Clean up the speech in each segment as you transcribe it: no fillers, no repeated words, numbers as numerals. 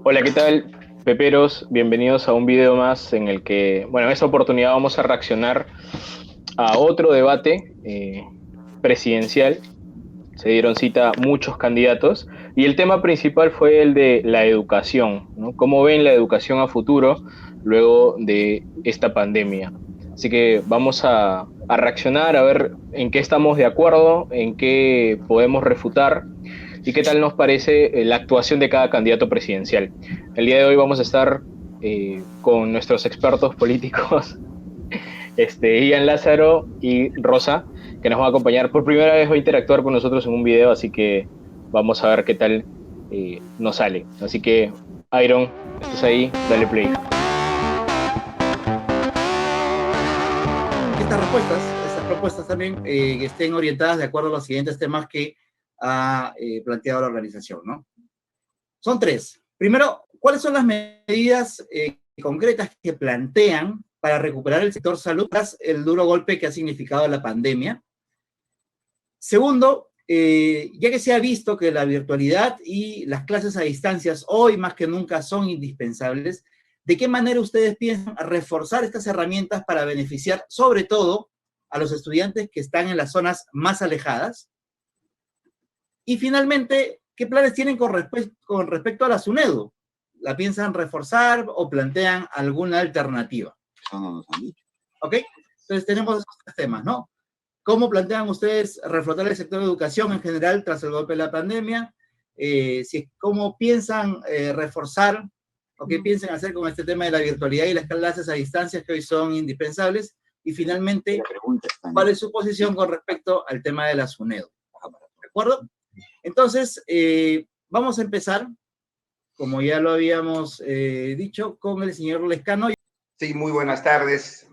Hola, ¿qué tal, Peperos? Bienvenidos a un video más en el que, bueno, en esta oportunidad vamos a reaccionar a otro debate presidencial. Se dieron cita muchos candidatos y el tema principal fue el de la educación, ¿no? ¿Cómo ven la educación a futuro luego de esta pandemia? Así que vamos a reaccionar, a ver en qué estamos de acuerdo, en qué podemos refutar y qué tal nos parece la actuación de cada candidato presidencial. El día de hoy vamos a estar con nuestros expertos políticos, Ian Lázaro y Rosa, que nos va a acompañar. Por primera vez va a interactuar con nosotros en un video, así que vamos a ver qué tal nos sale. Así que, Iron, estás ahí, dale play. Estas propuestas también que estén orientadas de acuerdo a los siguientes temas que ha planteado la organización, ¿no? Son tres. Primero, ¿cuáles son las medidas concretas que plantean para recuperar el sector salud tras el duro golpe que ha significado la pandemia? Segundo, ya que se ha visto que la virtualidad y las clases a distancias hoy más que nunca son indispensables, ¿de qué manera ustedes piensan reforzar estas herramientas para beneficiar sobre todo a los estudiantes que están en las zonas más alejadas? Y finalmente, ¿qué planes tienen con respecto a la SUNEDU? ¿La piensan reforzar o plantean alguna alternativa? Eso no nos han dicho. ¿Ok? Entonces tenemos esos tres temas, ¿no? ¿Cómo plantean ustedes reflotar el sector de educación en general tras el golpe de la pandemia? ¿Cómo piensan reforzar o qué piensan hacer con este tema de la virtualidad y las clases a distancia que hoy son indispensables? Y finalmente, ¿cuál es su posición con respecto al tema de la SUNEDU? ¿De acuerdo? Entonces, vamos a empezar, como ya lo habíamos dicho, con el señor Lescano. Sí, muy buenas tardes.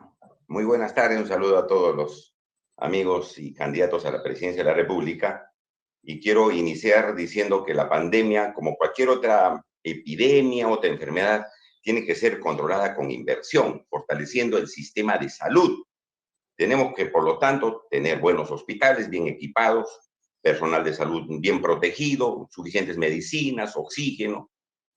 Muy buenas tardes. Un saludo a todos los amigos y candidatos a la presidencia de la República. Y quiero iniciar diciendo que la pandemia, como cualquier otra epidemia, otra enfermedad, tiene que ser controlada con inversión, fortaleciendo el sistema de salud. Tenemos que, por lo tanto, tener buenos hospitales bien equipados, personal de salud bien protegido, suficientes medicinas, oxígeno.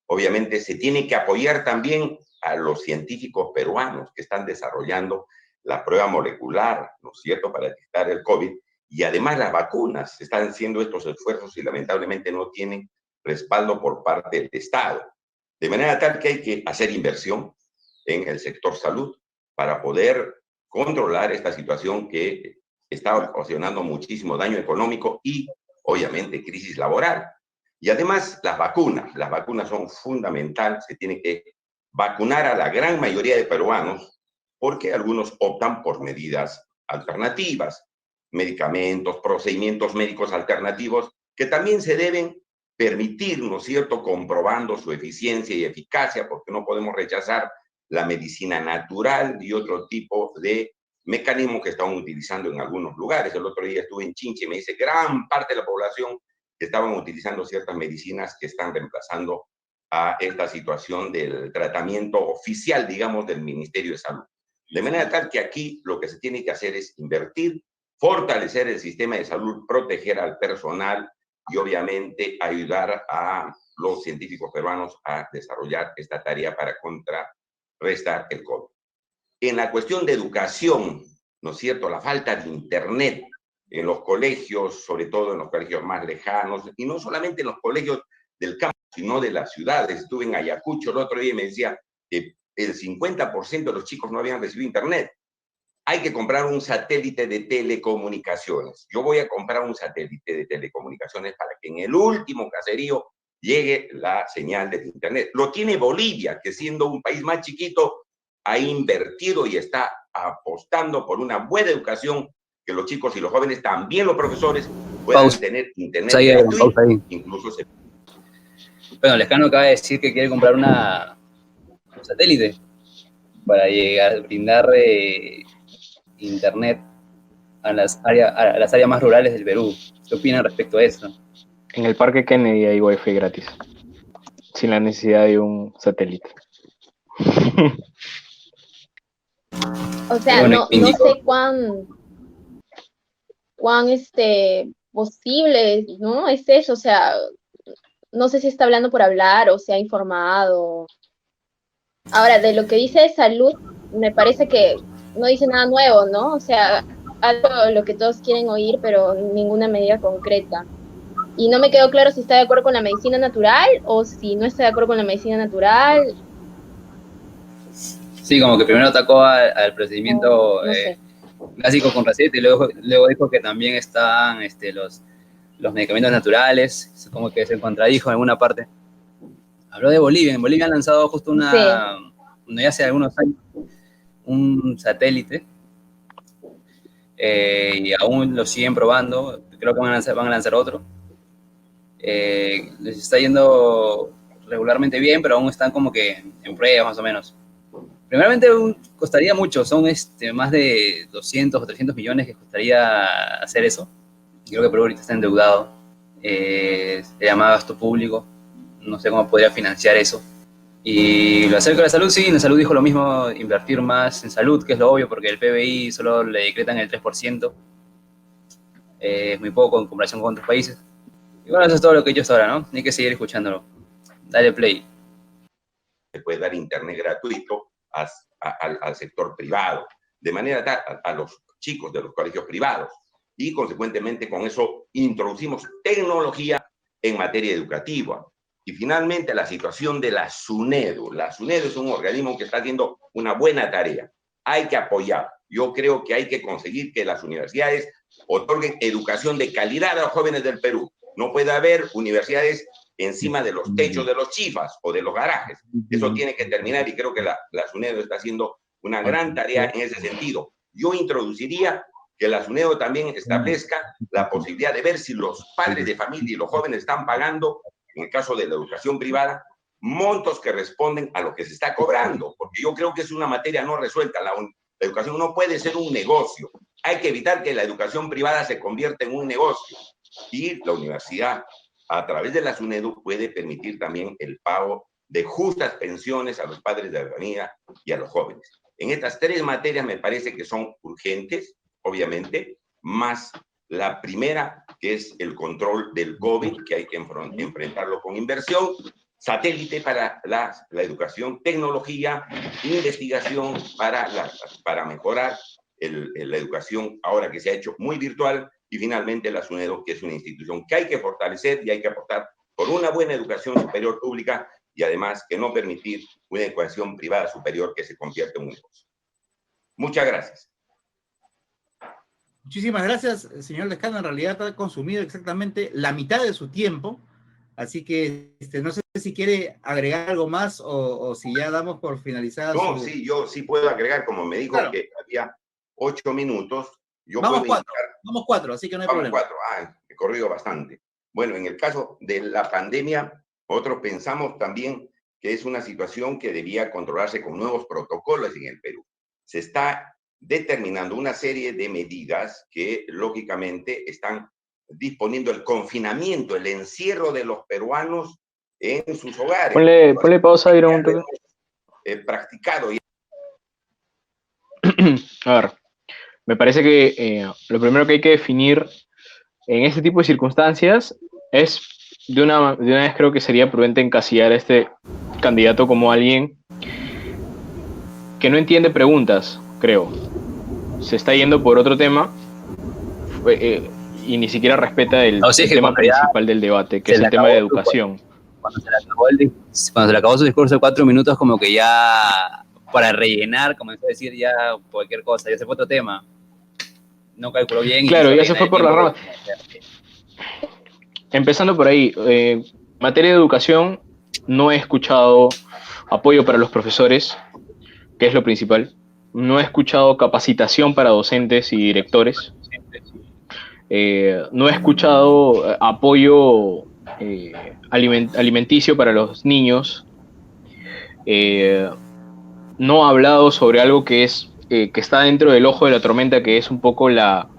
Obviamente se tiene que apoyar también a los científicos peruanos que están desarrollando la prueba molecular, ¿no es cierto?, para detectar el COVID, y además las vacunas. Están haciendo estos esfuerzos y lamentablemente no tienen respaldo por parte del Estado. De manera tal que hay que hacer inversión en el sector salud para poder controlar esta situación que está ocasionando muchísimo daño económico y, obviamente, crisis laboral. Y además, las vacunas son fundamentales, se tiene que vacunar a la gran mayoría de peruanos porque algunos optan por medidas alternativas, medicamentos, procedimientos médicos alternativos que también se deben permitir, ¿no es cierto?, comprobando su eficiencia y eficacia, porque no podemos rechazar la medicina natural y otro tipo de mecanismos que están utilizando en algunos lugares. El otro día estuve en Chinche y me dice gran parte de la población que estaban utilizando ciertas medicinas que están reemplazando a esta situación del tratamiento oficial, digamos, del Ministerio de Salud. De manera tal que aquí lo que se tiene que hacer es invertir, fortalecer el sistema de salud, proteger al personal y obviamente ayudar a los científicos peruanos a desarrollar esta tarea para contrarrestar el COVID. En la cuestión de educación, ¿no es cierto?, la falta de internet en los colegios, sobre todo en los colegios más lejanos, y no solamente en los colegios del campo, sino de las ciudades. Estuve en Ayacucho el otro día y me decía que el 50% de los chicos no habían recibido internet. Hay que comprar un satélite de telecomunicaciones. Yo voy a comprar un satélite de telecomunicaciones para que en el último caserío llegue la señal de internet. Lo tiene Bolivia, que siendo un país más chiquito, ha invertido y está apostando por una buena educación, que los chicos y los jóvenes, también los profesores, puedan tener internet gratuito, incluso se... Bueno, Lescano acaba de decir que quiere comprar un satélite para llegar, brindar internet a las áreas más rurales del Perú. ¿Qué opinan respecto a eso? En el Parque Kennedy hay wifi gratis, sin la necesidad de un satélite. O sea, bueno, no sé cuán posible, ¿no? Es eso, o sea, no sé si está hablando por hablar o se ha informado. Ahora, de lo que dice de salud, me parece que no dice nada nuevo, ¿no? O sea, algo lo que todos quieren oír, pero ninguna medida concreta. Y no me quedó claro si está de acuerdo con la medicina natural o si no está de acuerdo con la medicina natural. Sí, como que primero atacó al procedimiento No sé. clásico con receta y luego dijo que también están los medicamentos naturales, es como que se contradijo en alguna parte. Habló de Bolivia, en Bolivia han lanzado justo ya hace algunos años, un satélite, y aún lo siguen probando, creo que van a lanzar otro. Les está yendo regularmente bien, pero aún están como que en pruebas más o menos. Primeramente costaría mucho, son más de 200 o 300 millones que costaría hacer eso. Creo que Perú ahorita está endeudado, se llama gasto público, no sé cómo podría financiar eso. Y lo acerca de la salud, sí, en la salud dijo lo mismo, invertir más en salud, que es lo obvio, porque el PBI solo le decretan el 3%, es muy poco en comparación con otros países. Y bueno, eso es todo lo que he hecho hasta ahora, ¿no? Hay que seguir escuchándolo. Dale play. Se puede dar internet gratuito al sector privado, de manera tal a los chicos de los colegios privados. Y consecuentemente con eso introducimos tecnología en materia educativa. Y finalmente la situación de la SUNEDU. La SUNEDU es un organismo que está haciendo una buena tarea. Hay que apoyar. Yo creo que hay que conseguir que las universidades otorguen educación de calidad a los jóvenes del Perú. No puede haber universidades encima de los techos de los chifas o de los garajes. Eso tiene que terminar y creo que la SUNEDU está haciendo una gran tarea en ese sentido. Yo introduciría que la SUNEDU también establezca la posibilidad de ver si los padres de familia y los jóvenes están pagando, en el caso de la educación privada, montos que responden a lo que se está cobrando, porque yo creo que es una materia no resuelta. La educación no puede ser un negocio. Hay que evitar que la educación privada se convierta en un negocio. Y la universidad, a través de la SUNEDU, puede permitir también el pago de justas pensiones a los padres de la familia y a los jóvenes. En estas tres materias me parece que son urgentes, obviamente, más la primera, que es el control del COVID, que hay que enfrentarlo con inversión, satélite para la educación, tecnología, investigación para mejorar la educación ahora que se ha hecho muy virtual, y finalmente la SUNEDU, que es una institución que hay que fortalecer y hay que aportar por una buena educación superior pública y además que no permitir una educación privada superior que se convierta en un negocio. Muchas gracias. Muchísimas gracias, señor Lescano. En realidad ha consumido exactamente la mitad de su tiempo, así que no sé si quiere agregar algo más o si ya damos por finalizada. No, sí, yo sí puedo agregar, como me dijo claro, que había 8 minutos. Yo vamos puedo 4, vamos 4, así que no hay problema. 4, he corrido bastante. Bueno, en el caso de la pandemia, nosotros pensamos también que es una situación que debía controlarse con nuevos protocolos en el Perú. Se está determinando una serie de medidas que, lógicamente, están disponiendo el confinamiento, el encierro de los peruanos en sus hogares. Ponle pausa, Iron. Practicado. A ver, me parece que lo primero que hay que definir en este tipo de circunstancias es, de una vez creo que sería prudente encasillar a este candidato como alguien que no entiende preguntas, creo. Se está yendo por otro tema y ni siquiera respeta el tema principal del debate, que es el tema de educación. Cuando se le acabó su discurso de 4 minutos, como que ya para rellenar, comenzó a decir ya cualquier cosa, ya se fue otro tema. No calculó bien. Claro, ya se fue por la rama. Empezando por ahí, materia de educación, no he escuchado apoyo para los profesores, que es lo principal. No he escuchado capacitación para docentes y directores. No he escuchado apoyo alimenticio para los niños. No ha hablado sobre algo que está dentro del ojo de la tormenta, que es un poco la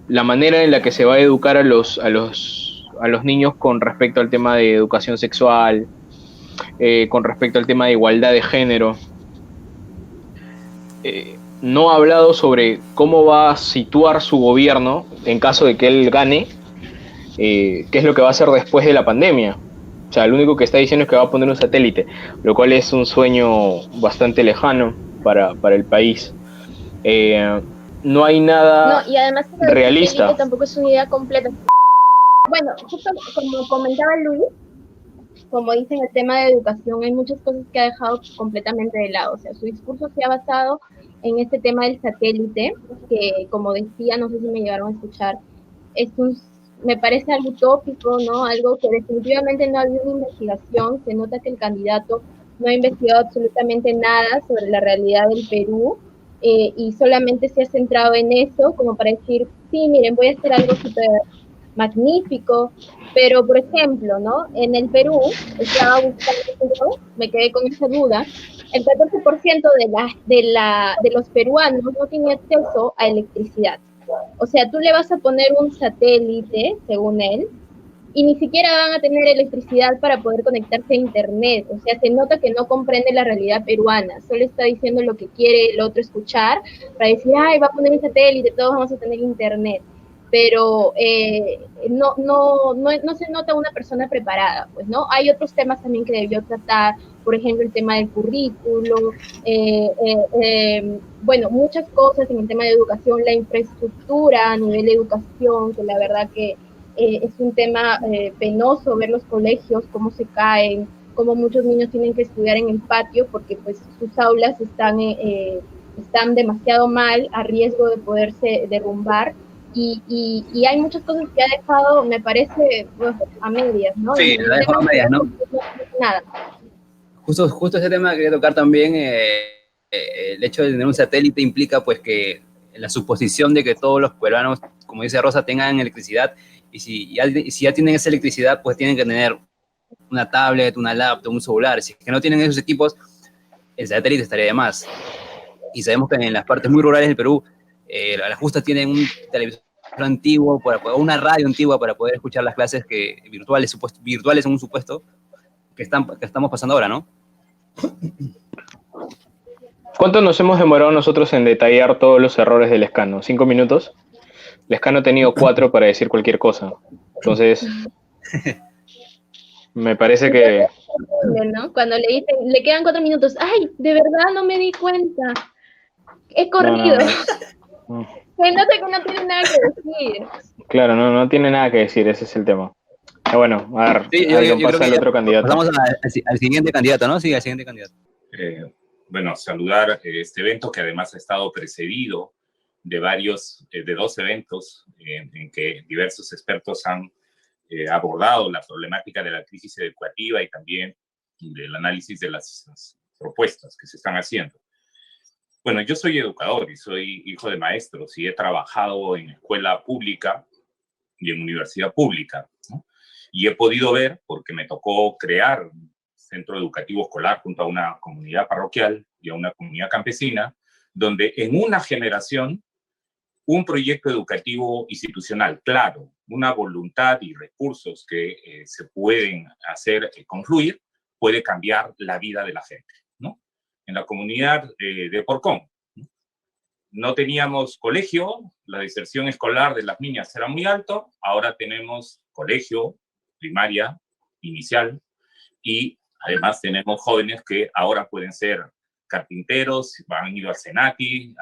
manera en la que se va a educar a los niños con respecto al tema de educación sexual, con respecto al tema de igualdad de género. No ha hablado sobre cómo va a situar su gobierno en caso de que él gane, qué es lo que va a hacer después de la pandemia. O sea, lo único que está diciendo es que va a poner un satélite, lo cual es un sueño bastante lejano para el país. No hay No, nada y además que lo del realista. satélite tampoco es una idea completa. Bueno, justo como comentaba Luis, como dice en el tema de educación, hay muchas cosas que ha dejado completamente de lado. O sea, su discurso se ha basado en este tema del satélite, que como decía, no sé si me llegaron a escuchar, es un, me parece algo utópico, ¿no? Algo que definitivamente no ha habido una investigación. Se nota que el candidato no ha investigado absolutamente nada sobre la realidad del Perú, y solamente se ha centrado en eso, como para decir, sí, miren, voy a hacer algo súper magnífico, pero por ejemplo, ¿no? En el Perú, estaba buscando, me quedé con esa duda, el 14% de los peruanos no tiene acceso a electricidad. O sea, tú le vas a poner un satélite, según él, y ni siquiera van a tener electricidad para poder conectarse a internet. O sea, se nota que no comprende la realidad peruana, solo está diciendo lo que quiere el otro escuchar, para decir, ay, va a poner un satélite, todos vamos a tener internet. Pero no se nota una persona preparada, pues, ¿no? Hay otros temas también que debió tratar, por ejemplo, el tema del currículo, bueno, muchas cosas en el tema de educación, la infraestructura a nivel de educación, que la verdad que es un tema penoso ver los colegios, cómo se caen, cómo muchos niños tienen que estudiar en el patio porque pues sus aulas están demasiado mal, a riesgo de poderse derrumbar. Y hay muchas cosas que ha dejado, me parece, a medias, ¿no? Sí, En la el dejo tema a medias, ¿no? no nada. Justo ese tema que quería tocar también, el hecho de tener un satélite implica pues que la suposición de que todos los peruanos, como dice Rosa, tengan electricidad, y si ya tienen esa electricidad, pues tienen que tener una tablet, una laptop, un celular. Si es que no tienen esos equipos, el satélite estaría de más. Y sabemos que en las partes muy rurales del Perú, a las justas tienen un televisor antiguo, una radio antigua para poder escuchar las clases virtuales en un supuesto que estamos pasando ahora, ¿no? ¿Cuánto nos hemos demorado nosotros en detallar todos los errores del Lescano? ¿5 minutos? Lescano ha tenido 4 para decir cualquier cosa. Entonces, me parece que... ¿No? Cuando le dicen, le quedan 4 minutos, ay, de verdad no me di cuenta, he corrido. No. Se nota que no tiene nada que decir. Claro, no tiene nada que decir, ese es el tema. Bueno, a ver, Sí, alguien yo creo pasa que al otro candidato. pasamos al siguiente candidato, ¿no? Sí, al siguiente candidato. Bueno, saludar este evento que además ha estado precedido de dos eventos en que diversos expertos han abordado la problemática de la crisis educativa y también del análisis de las propuestas que se están haciendo. Bueno, yo soy educador y soy hijo de maestros y he trabajado en escuela pública y en universidad pública, ¿no? Y he podido ver, porque me tocó crear un centro educativo escolar junto a una comunidad parroquial y a una comunidad campesina, donde en una generación un proyecto educativo institucional claro, una voluntad y recursos que se pueden hacer confluir, puede cambiar la vida de la gente, ¿no? En la comunidad de Porcón, no teníamos colegio, la deserción escolar de las niñas era muy alto, ahora tenemos colegio, primaria, inicial, y además tenemos jóvenes que ahora pueden ser carpinteros, han ido al Senati,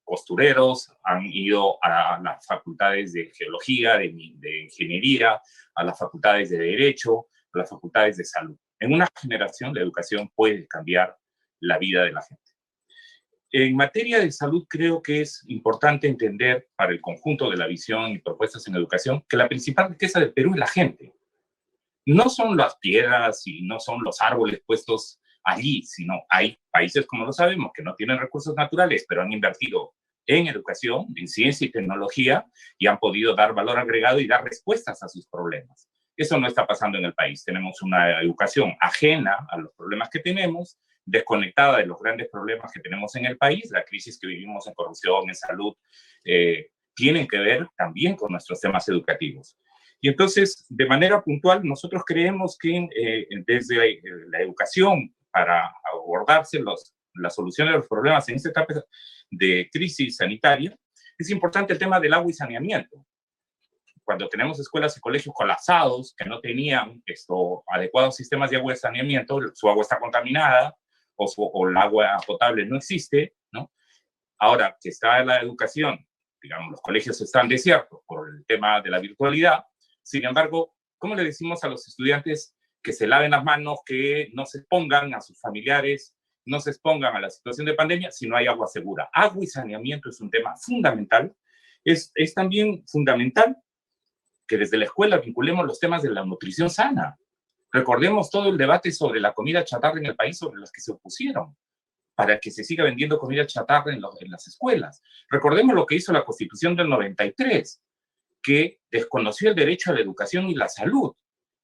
costureros, han ido a las facultades de geología, de ingeniería, a las facultades de derecho, a las facultades de salud. En una generación, la educación puede cambiar la vida de la gente. En materia de salud, creo que es importante entender para el conjunto de la visión y propuestas en educación que la principal riqueza del Perú es la gente. No son las piedras y no son los árboles puestos allí, sino hay países, como lo sabemos, que no tienen recursos naturales, pero han invertido en educación, en ciencia y tecnología, y han podido dar valor agregado y dar respuestas a sus problemas. Eso no está pasando en el país. Tenemos una educación ajena a los problemas que tenemos, desconectada de los grandes problemas que tenemos en el país. La crisis que vivimos en corrupción, en salud, tienen que ver también con nuestros temas educativos. Y entonces, de manera puntual, nosotros creemos que desde la educación, para abordarse la solución de los problemas en esta etapa de crisis sanitaria, es importante el tema del agua y saneamiento. cuando tenemos escuelas y colegios colapsados que no tenían adecuados sistemas de agua de saneamiento, su agua está contaminada o el agua potable no existe, ¿no? Ahora que está la educación, digamos, los colegios están desiertos por el tema de la virtualidad. Sin embargo, ¿cómo le decimos a los estudiantes que se laven las manos, que no se expongan a sus familiares, no se expongan a la situación de pandemia si no hay agua segura? Agua y saneamiento es un tema fundamental. Es también fundamental que desde la escuela vinculemos los temas de la nutrición sana. Recordemos todo el debate sobre la comida chatarra en el país, sobre los que se opusieron para que se siga vendiendo comida chatarra en las escuelas. Recordemos lo que hizo la Constitución del 93, que desconoció el derecho a la educación y la salud.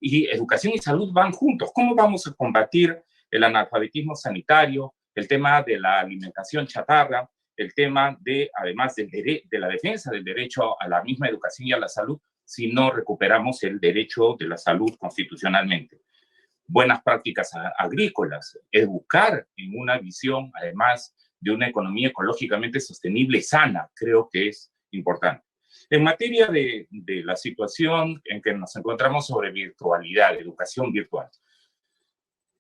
Y educación y salud van juntos. ¿Cómo vamos a combatir el analfabetismo sanitario, el tema de la alimentación chatarra, el tema de, además de la defensa del derecho a la misma educación y a la salud, si no recuperamos el derecho de la salud constitucionalmente? Buenas prácticas agrícolas, educar en una visión, además de una economía ecológicamente sostenible y sana, creo que es importante. En materia de la situación en que nos encontramos sobre virtualidad, educación virtual,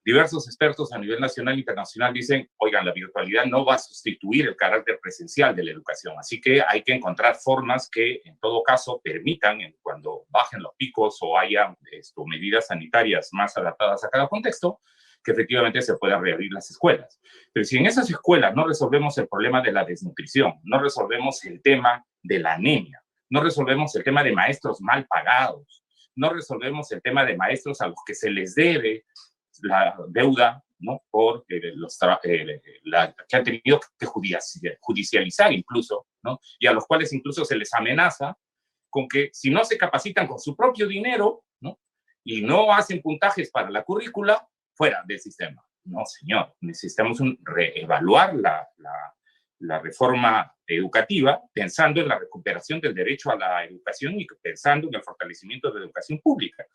diversos expertos a nivel nacional e internacional dicen, oigan, la virtualidad no va a sustituir el carácter presencial de la educación, así que hay que encontrar formas que en todo caso permitan, cuando bajen los picos o haya medidas sanitarias más adaptadas a cada contexto, que efectivamente se puedan reabrir las escuelas. Pero si en esas escuelas no resolvemos el problema de la desnutrición, no resolvemos el tema de la anemia, no resolvemos el tema de maestros mal pagados, no resolvemos el tema de maestros a los que se les debe la deuda, ¿no? Por que han tenido que judicializar incluso, ¿no? Y a los cuales incluso se les amenaza con que si no se capacitan con su propio dinero, ¿no? Y no hacen puntajes para la currícula, fuera del sistema. No, señor, necesitamos reevaluar la reforma educativa pensando en la recuperación del derecho a la educación y pensando en el fortalecimiento de la educación pública.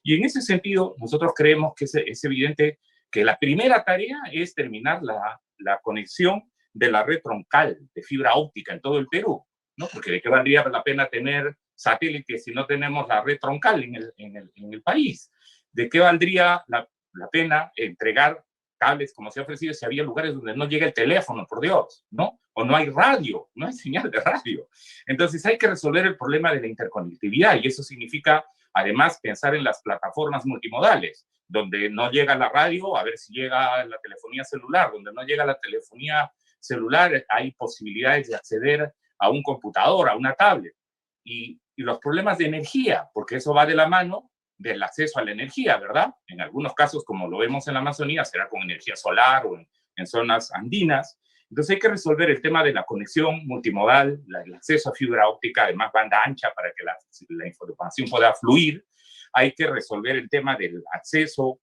Y en ese sentido, nosotros creemos que es evidente que la primera tarea es terminar la conexión de la red troncal de fibra óptica en todo el Perú, ¿no? Porque de qué valdría la pena tener satélites si no tenemos la red troncal en el país. ¿De qué valdría la pena entregar cables como se ha ofrecido si había lugares donde no llega el teléfono, por Dios, ¿no? O no hay radio, no hay señal de radio. Entonces hay que resolver el problema de la interconectividad y eso significa además pensar en las plataformas multimodales, donde no llega la radio, a ver si llega la telefonía celular, donde no llega la telefonía celular, hay posibilidades de acceder a un computador, a una tablet. Y los problemas de energía, porque eso va de la mano del acceso a la energía, ¿verdad? En algunos casos, como lo vemos en la Amazonía, será con energía solar o en zonas andinas. Entonces hay que resolver el tema de la conexión multimodal, el acceso a fibra óptica, además banda ancha, para que la información pueda fluir. Hay que resolver el tema del acceso,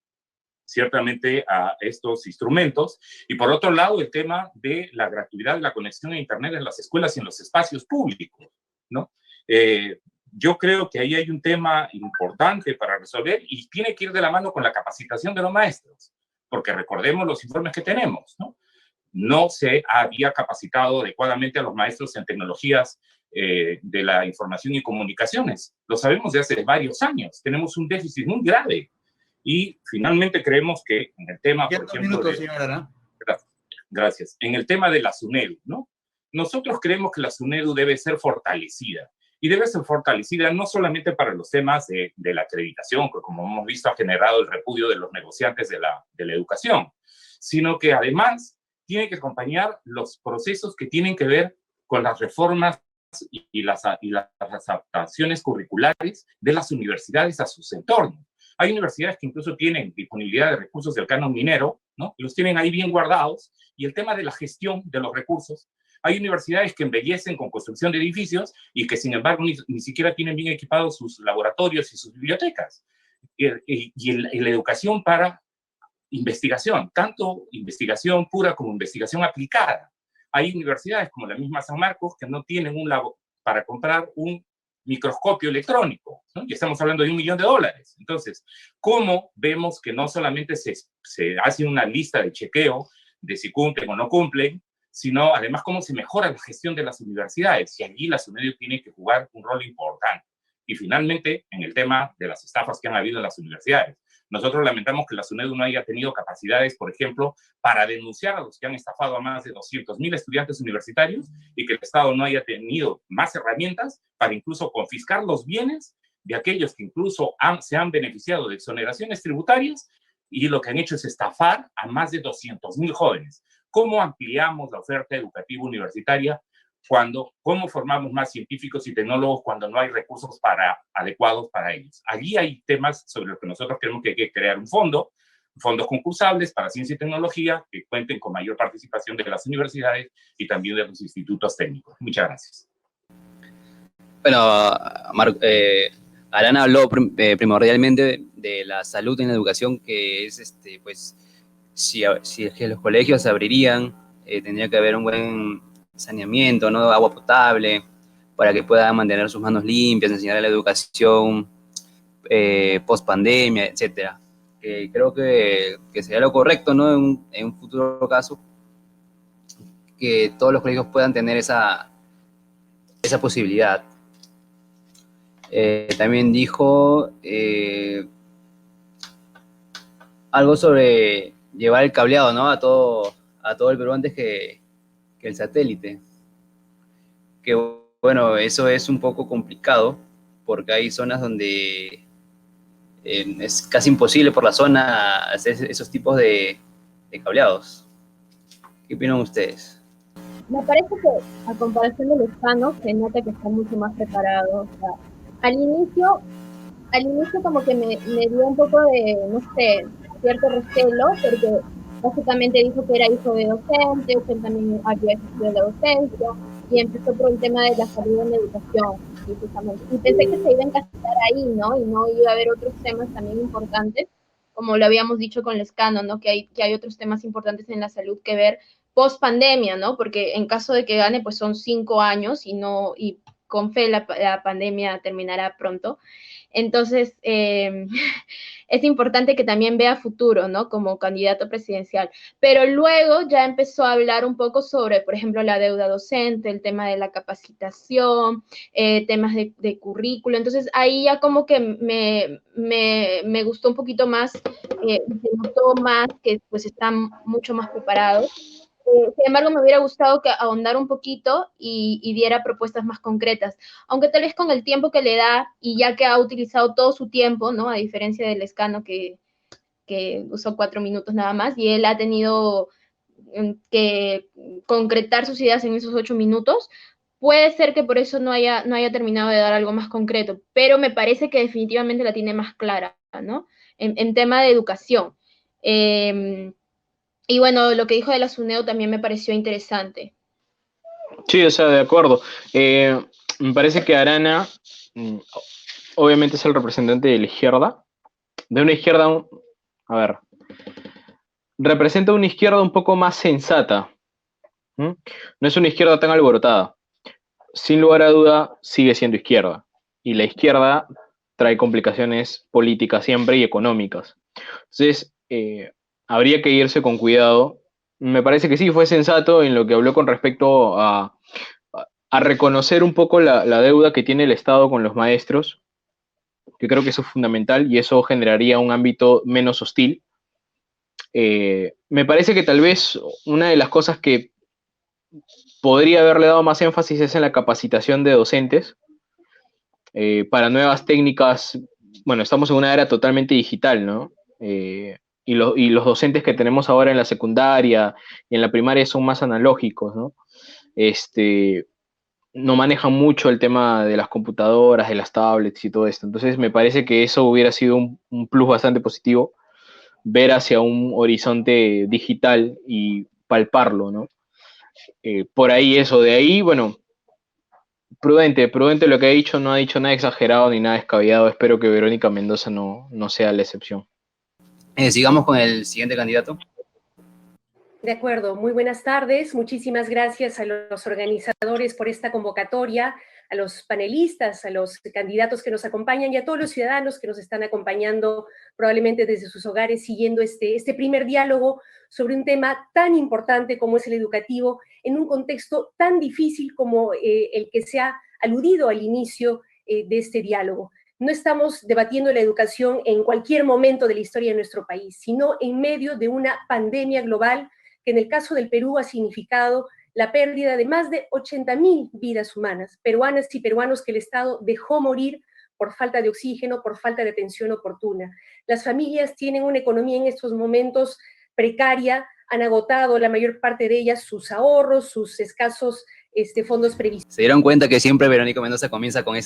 ciertamente, a estos instrumentos. Y por otro lado, el tema de la gratuidad de la conexión a Internet en las escuelas y en los espacios públicos, ¿no? Yo creo que ahí hay un tema importante para resolver y tiene que ir de la mano con la capacitación de los maestros, porque recordemos los informes que tenemos, ¿no? No se había capacitado adecuadamente a los maestros en tecnologías de la información y comunicaciones. Lo sabemos de hace varios años. Tenemos un déficit muy grave. Y finalmente creemos que en el tema, por ejemplo... señora. Gracias. En el tema de la SUNEDU, ¿no? Nosotros creemos que la SUNEDU debe ser fortalecida. Y debe ser fortalecida no solamente para los temas de la acreditación, que como hemos visto ha generado el repudio de los negociantes de la educación, sino que además tiene que acompañar los procesos que tienen que ver con las reformas y las adaptaciones curriculares de las universidades a sus entornos. Hay universidades que incluso tienen disponibilidad de recursos del canon minero, ¿no? Y los tienen ahí bien guardados. Y el tema de la gestión de los recursos. Hay universidades que embellecen con construcción de edificios y que, sin embargo, ni siquiera tienen bien equipados sus laboratorios y sus bibliotecas. Y la educación para investigación, tanto investigación pura como investigación aplicada. Hay universidades como la misma San Marcos que no tienen un labo para comprar un microscopio electrónico, ¿no? Y estamos hablando de $1 millón. Entonces, ¿cómo vemos que no solamente se hace una lista de chequeo de si cumplen o no cumplen, sino además cómo se mejora la gestión de las universidades? Y allí la SUNEDU tiene que jugar un rol importante. Y finalmente, en el tema de las estafas que han habido en las universidades. Nosotros lamentamos que la SUNEDU no haya tenido capacidades, por ejemplo, para denunciar a los que han estafado a más de 200.000 estudiantes universitarios y que el Estado no haya tenido más herramientas para incluso confiscar los bienes de aquellos que incluso se han beneficiado de exoneraciones tributarias y lo que han hecho es estafar a más de 200.000 jóvenes. ¿Cómo ampliamos la oferta educativa universitaria? ¿Cómo formamos más científicos y tecnólogos cuando no hay recursos adecuados para ellos? Allí hay temas sobre los que nosotros creemos que hay que crear fondos concursables para ciencia y tecnología que cuenten con mayor participación de las universidades y también de los institutos técnicos. Muchas gracias. Bueno, Arana habló primordialmente de la salud en la educación, que es, pues, si es que los colegios se abrirían, tendría que haber un buen saneamiento, ¿no? Agua potable, para que puedan mantener sus manos limpias, enseñar la educación post pandemia, etcétera. Creo que sería lo correcto, ¿no? En un futuro caso, que todos los colegios puedan tener esa posibilidad. También dijo algo sobre llevar el cableado, ¿no? A todo el Perú antes que el satélite. Que bueno, eso es un poco complicado porque hay zonas donde es casi imposible por la zona hacer esos tipos de cableados. ¿Qué opinan ustedes? Me parece que a comparación de los Lescano se nota que está mucho más preparado. O sea, al inicio como que me dio un poco de, no sé, cierto recelo, porque básicamente dijo que era hijo de docentes, él también había estudiado la docencia, y empezó por el tema de la salud en la educación, precisamente. Y pensé que se iba a encasillar ahí, ¿no? Y no iba a haber otros temas también importantes, como lo habíamos dicho con Lescano, ¿no? Que hay otros temas importantes en la salud que ver post pandemia, ¿no? Porque en caso de que gane, pues son 5 años y con fe la pandemia terminará pronto. Entonces, es importante que también vea futuro, ¿no? Como candidato presidencial. Pero luego ya empezó a hablar un poco sobre, por ejemplo, la deuda docente, el tema de la capacitación, temas de currículo. Entonces, ahí ya como que me gustó un poquito más, se notó más que pues están mucho más preparados. Sin embargo, me hubiera gustado que ahondara un poquito y diera propuestas más concretas, aunque tal vez con el tiempo que le da y ya que ha utilizado todo su tiempo, ¿no? A diferencia del Lescano que usó 4 minutos nada más y él ha tenido que concretar sus ideas en esos 8 minutos, puede ser que por eso no haya terminado de dar algo más concreto, pero me parece que definitivamente la tiene más clara, ¿no? En tema de educación. Y bueno, lo que dijo de la SUNEDU también me pareció interesante. Sí, o sea, de acuerdo. Me parece que Arana, obviamente es el representante de la izquierda, de una izquierda, a ver, representa una izquierda un poco más sensata. No es una izquierda tan alborotada. Sin lugar a duda, sigue siendo izquierda. Y la izquierda trae complicaciones políticas siempre y económicas. Entonces, habría que irse con cuidado. Me parece que sí, fue sensato en lo que habló con respecto a reconocer un poco la deuda que tiene el Estado con los maestros, que creo que eso es fundamental y eso generaría un ámbito menos hostil. Me parece que tal vez una de las cosas que podría haberle dado más énfasis es en la capacitación de docentes para nuevas técnicas. Bueno, estamos en una era totalmente digital, ¿no? Y los docentes que tenemos ahora en la secundaria y en la primaria son más analógicos, ¿no? No manejan mucho el tema de las computadoras, de las tablets y todo esto. Entonces me parece que eso hubiera sido un plus bastante positivo, ver hacia un horizonte digital y palparlo, ¿no? Por ahí eso, de ahí, bueno, prudente lo que ha dicho, no ha dicho nada exagerado ni nada descabellado. Espero que Verónica Mendoza no sea la excepción. Sigamos con el siguiente candidato. De acuerdo, muy buenas tardes. Muchísimas gracias a los organizadores por esta convocatoria, a los panelistas, a los candidatos que nos acompañan y a todos los ciudadanos que nos están acompañando probablemente desde sus hogares siguiendo este primer diálogo sobre un tema tan importante como es el educativo en un contexto tan difícil como el que se ha aludido al inicio de este diálogo. No estamos debatiendo la educación en cualquier momento de la historia de nuestro país, sino en medio de una pandemia global que en el caso del Perú ha significado la pérdida de más de 80.000 vidas humanas, peruanas y peruanos que el Estado dejó morir por falta de oxígeno, por falta de atención oportuna. Las familias tienen una economía en estos momentos precaria, han agotado la mayor parte de ellas sus ahorros, sus escasos fondos previstos. Se dieron cuenta que siempre Verónica Mendoza comienza con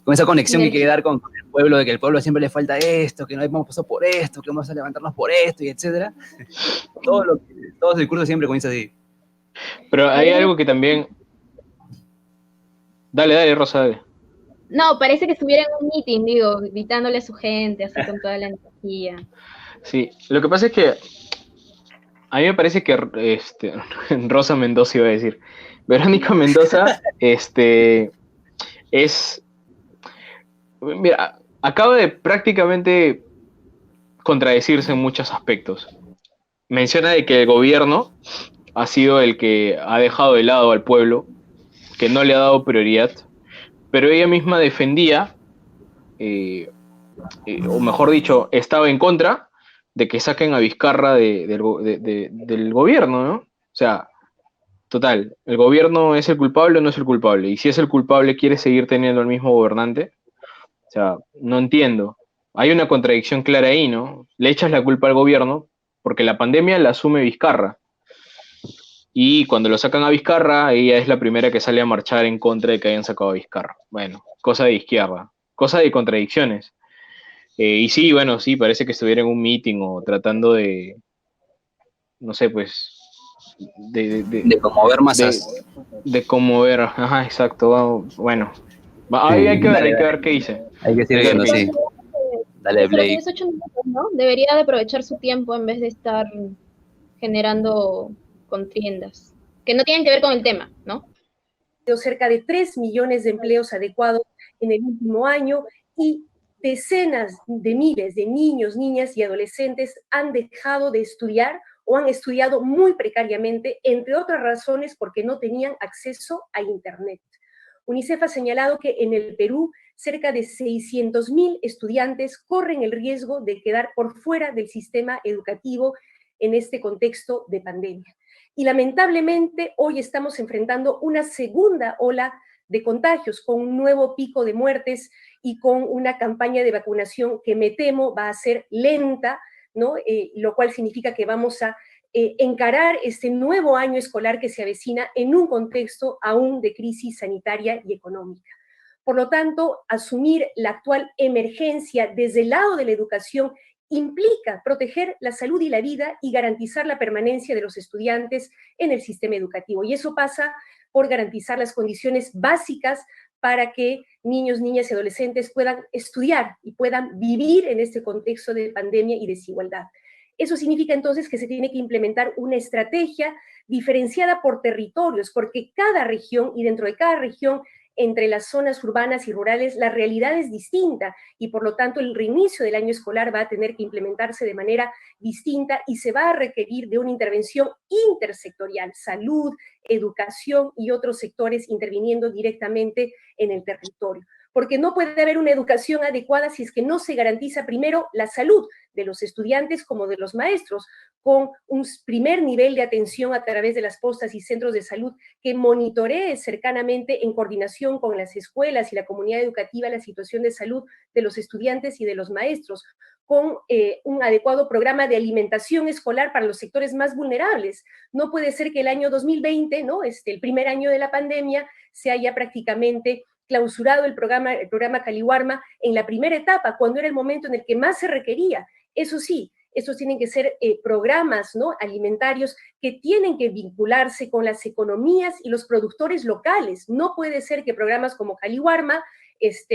con esa conexión que quiere dar con el pueblo, de que el pueblo siempre le falta esto, que no hemos pasado por esto, que vamos a levantarnos por esto, y etcétera. Todo el discurso siempre comienza así. Pero hay algo que también... Dale, Rosa, dale. No, parece que estuviera en un meeting, digo, gritándole a su gente, así con toda la energía. Sí, lo que pasa es que a mí me parece que Rosa Mendoza iba a decir, Verónica Mendoza, es... Mira, acaba de prácticamente contradecirse en muchos aspectos. Menciona de que el gobierno ha sido el que ha dejado de lado al pueblo, que no le ha dado prioridad, pero ella misma defendía, o mejor dicho, estaba en contra de que saquen a Vizcarra del gobierno, ¿no? O sea, total, ¿el gobierno es el culpable o no es el culpable? Y si es el culpable, ¿quiere seguir teniendo el mismo gobernante? O sea, no entiendo. Hay una contradicción clara ahí, ¿no? Le echas la culpa al gobierno porque la pandemia la asume Vizcarra. Y cuando lo sacan a Vizcarra, ella es la primera que sale a marchar en contra de que hayan sacado a Vizcarra. Bueno, cosa de izquierda, cosa de contradicciones. Y sí, bueno, sí, parece que estuviera en un meeting o tratando de, no sé, pues... De conmover masas. De conmover, ajá, exacto. Bueno, hay que ver qué dice. Hay que seguir viendo, sí. Dale, Blake. Tienes 8 minutos, ¿no? Debería de aprovechar su tiempo en vez de estar generando contiendas, que no tienen que ver con el tema, ¿no? Cerca de 3 millones de empleos adecuados en el último año y decenas de miles de niños, niñas y adolescentes han dejado de estudiar o han estudiado muy precariamente, entre otras razones porque no tenían acceso a Internet. UNICEF ha señalado que en el Perú cerca de 600.000 estudiantes corren el riesgo de quedar por fuera del sistema educativo en este contexto de pandemia. Y lamentablemente hoy estamos enfrentando una segunda ola de contagios con un nuevo pico de muertes y con una campaña de vacunación que me temo va a ser lenta, ¿no? Lo cual significa que vamos a encarar este nuevo año escolar que se avecina en un contexto aún de crisis sanitaria y económica. Por lo tanto, asumir la actual emergencia desde el lado de la educación implica proteger la salud y la vida y garantizar la permanencia de los estudiantes en el sistema educativo. Y eso pasa por garantizar las condiciones básicas para que niños, niñas y adolescentes puedan estudiar y puedan vivir en este contexto de pandemia y desigualdad. Eso significa entonces que se tiene que implementar una estrategia diferenciada por territorios, porque cada región y dentro de cada región, entre las zonas urbanas y rurales, la realidad es distinta y por lo tanto el reinicio del año escolar va a tener que implementarse de manera distinta y se va a requerir de una intervención intersectorial, salud, educación y otros sectores interviniendo directamente en el territorio. Porque no puede haber una educación adecuada si es que no se garantiza primero la salud de los estudiantes como de los maestros, con un primer nivel de atención a través de las postas y centros de salud que monitoree cercanamente en coordinación con las escuelas y la comunidad educativa la situación de salud de los estudiantes y de los maestros, con un adecuado programa de alimentación escolar para los sectores más vulnerables. No puede ser que el año 2020, ¿no? El primer año de la pandemia, se haya prácticamente clausurado el programa Caliwarma en la primera etapa, cuando era el momento en el que más se requería. Eso sí, estos tienen que ser programas, ¿no?, alimentarios que tienen que vincularse con las economías y los productores locales. No puede ser que programas como Caliwarma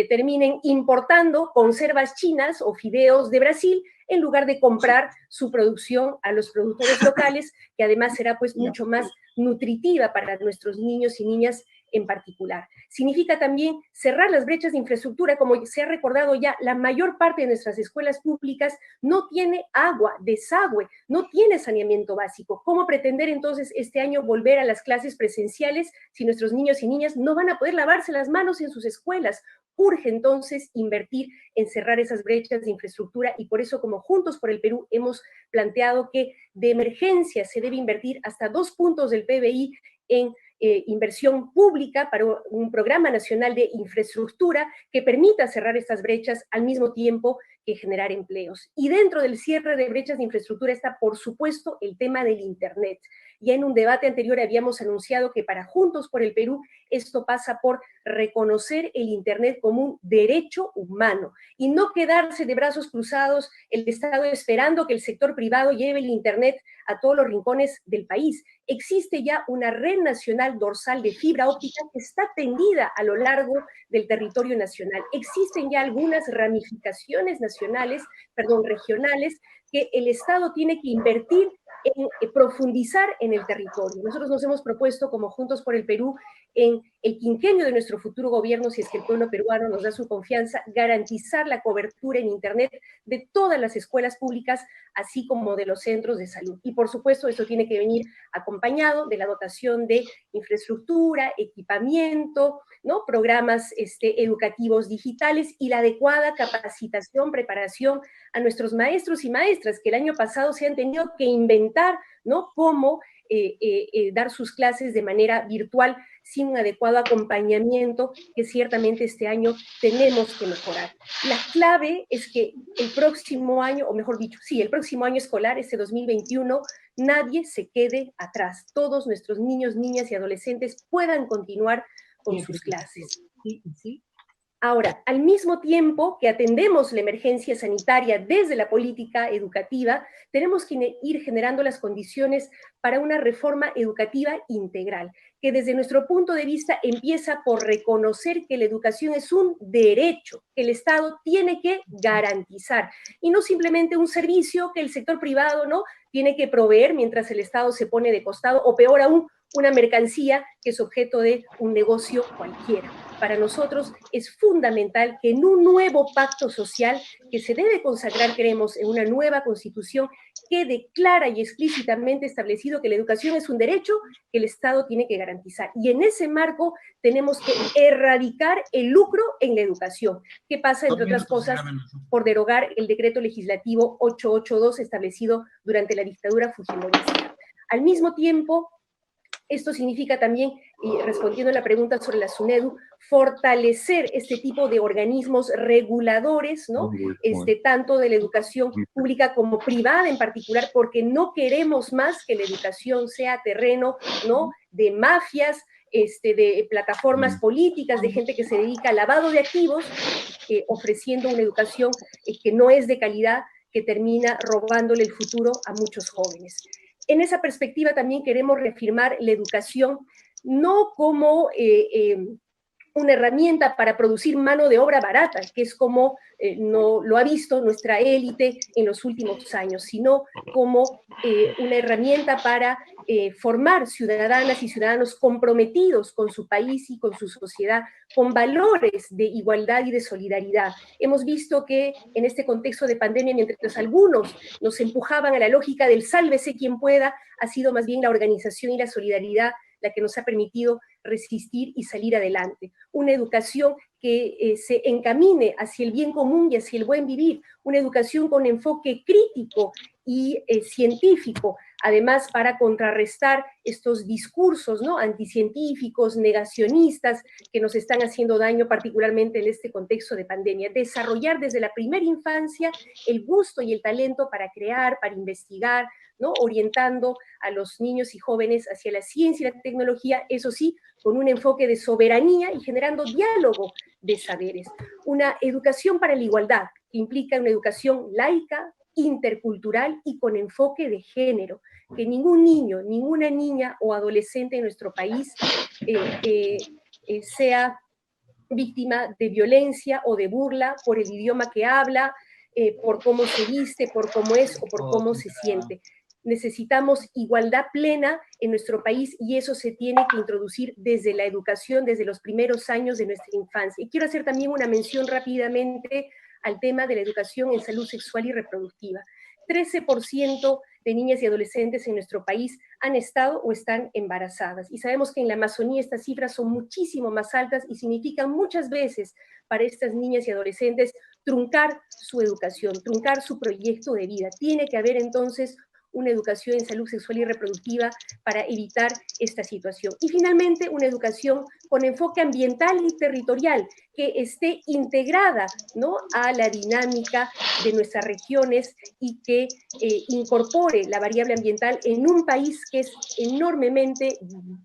terminen importando conservas chinas o fideos de Brasil en lugar de comprar su producción a los productores locales, que además será pues mucho más nutritiva para nuestros niños y niñas en particular. Significa también cerrar las brechas de infraestructura. Como se ha recordado ya, la mayor parte de nuestras escuelas públicas no tiene agua, desagüe, no tiene saneamiento básico. ¿Cómo pretender entonces este año volver a las clases presenciales si nuestros niños y niñas no van a poder lavarse las manos en sus escuelas? Urge entonces invertir en cerrar esas brechas de infraestructura, y por eso, como Juntos por el Perú, hemos planteado que de emergencia se debe invertir hasta 2 puntos del PBI en inversión pública para un programa nacional de infraestructura que permita cerrar estas brechas al mismo tiempo que generar empleos. Y dentro del cierre de brechas de infraestructura está, por supuesto, el tema del Internet. Ya en un debate anterior habíamos anunciado que para Juntos por el Perú esto pasa por reconocer el Internet como un derecho humano y no quedarse de brazos cruzados el Estado esperando que el sector privado lleve el Internet a todos los rincones del país. Existe ya una red nacional dorsal de fibra óptica que está tendida a lo largo del territorio nacional. Existen ya algunas ramificaciones regionales, que el Estado tiene que invertir en profundizar en el territorio. Nosotros nos hemos propuesto, como Juntos por el Perú, en el quinquenio de nuestro futuro gobierno, si es que el pueblo peruano nos da su confianza, garantizar la cobertura en Internet de todas las escuelas públicas, así como de los centros de salud. Y por supuesto, eso tiene que venir acompañado de la dotación de infraestructura, equipamiento, ¿no? Programas educativos digitales y la adecuada capacitación, preparación a nuestros maestros y maestras, que el año pasado se han tenido que inventar, ¿no?, cómo dar sus clases de manera virtual sin un adecuado acompañamiento que ciertamente este año tenemos que mejorar. La clave es que el próximo año, o mejor dicho, sí, el próximo año escolar, este 2021, nadie se quede atrás. Todos nuestros niños, niñas y adolescentes puedan continuar con sus clases. ¿Sí? Ahora, al mismo tiempo que atendemos la emergencia sanitaria desde la política educativa, tenemos que ir generando las condiciones para una reforma educativa integral, que desde nuestro punto de vista empieza por reconocer que la educación es un derecho que el Estado tiene que garantizar, y no simplemente un servicio que el sector privado, ¿no?, tiene que proveer mientras el Estado se pone de costado, o peor aún, una mercancía que es objeto de un negocio cualquiera. Para nosotros es fundamental que en un nuevo pacto social que se debe consagrar, creemos, en una nueva constitución, quede clara y explícitamente establecido que la educación es un derecho que el Estado tiene que garantizar. Y en ese marco tenemos que erradicar el lucro en la educación, que pasa, entre otras cosas, por derogar el decreto legislativo 882 establecido durante la dictadura fujimorista. Al mismo tiempo, esto significa también, y respondiendo a la pregunta sobre la SUNEDU, fortalecer este tipo de organismos reguladores, ¿no?, tanto de la educación pública como privada en particular, porque no queremos más que la educación sea terreno, ¿no?, de mafias, de plataformas políticas, de gente que se dedica al lavado de activos, ofreciendo una educación que no es de calidad, que termina robándole el futuro a muchos jóvenes. En esa perspectiva también queremos reafirmar la educación no como una herramienta para producir mano de obra barata, que es como no lo ha visto nuestra élite en los últimos años, sino como una herramienta para formar ciudadanas y ciudadanos comprometidos con su país y con su sociedad, con valores de igualdad y de solidaridad. Hemos visto que en este contexto de pandemia, mientras algunos nos empujaban a la lógica del sálvese quien pueda, ha sido más bien la organización y la solidaridad la que nos ha permitido resistir y salir adelante. Una educación que se encamine hacia el bien común y hacia el buen vivir, una educación con enfoque crítico y científico, además para contrarrestar estos discursos, ¿no?, anticientíficos, negacionistas, que nos están haciendo daño particularmente en este contexto de pandemia. Desarrollar desde la primera infancia el gusto y el talento para crear, para investigar, ¿no?, orientando a los niños y jóvenes hacia la ciencia y la tecnología, eso sí, con un enfoque de soberanía y generando diálogo de saberes. Una educación para la igualdad, que implica una educación laica, intercultural y con enfoque de género, que ningún niño, ninguna niña o adolescente en nuestro país sea víctima de violencia o de burla por el idioma que habla, por cómo se viste, por cómo es o por cómo se siente. necesitamos igualdad plena en nuestro país y eso se tiene que introducir desde la educación, desde los primeros años de nuestra infancia. Y quiero hacer también una mención rápidamente al tema de la educación en salud sexual y reproductiva. 13% de niñas y adolescentes en nuestro país han estado o están embarazadas. Y sabemos que en la Amazonía estas cifras son muchísimo más altas y significan muchas veces para estas niñas y adolescentes truncar su educación, truncar su proyecto de vida. Tiene que haber entonces una educación en salud sexual y reproductiva para evitar esta situación. Y finalmente, una educación con enfoque ambiental y territorial que esté integrada, ¿no?, a la dinámica de nuestras regiones y que incorpore la variable ambiental en un país que es enormemente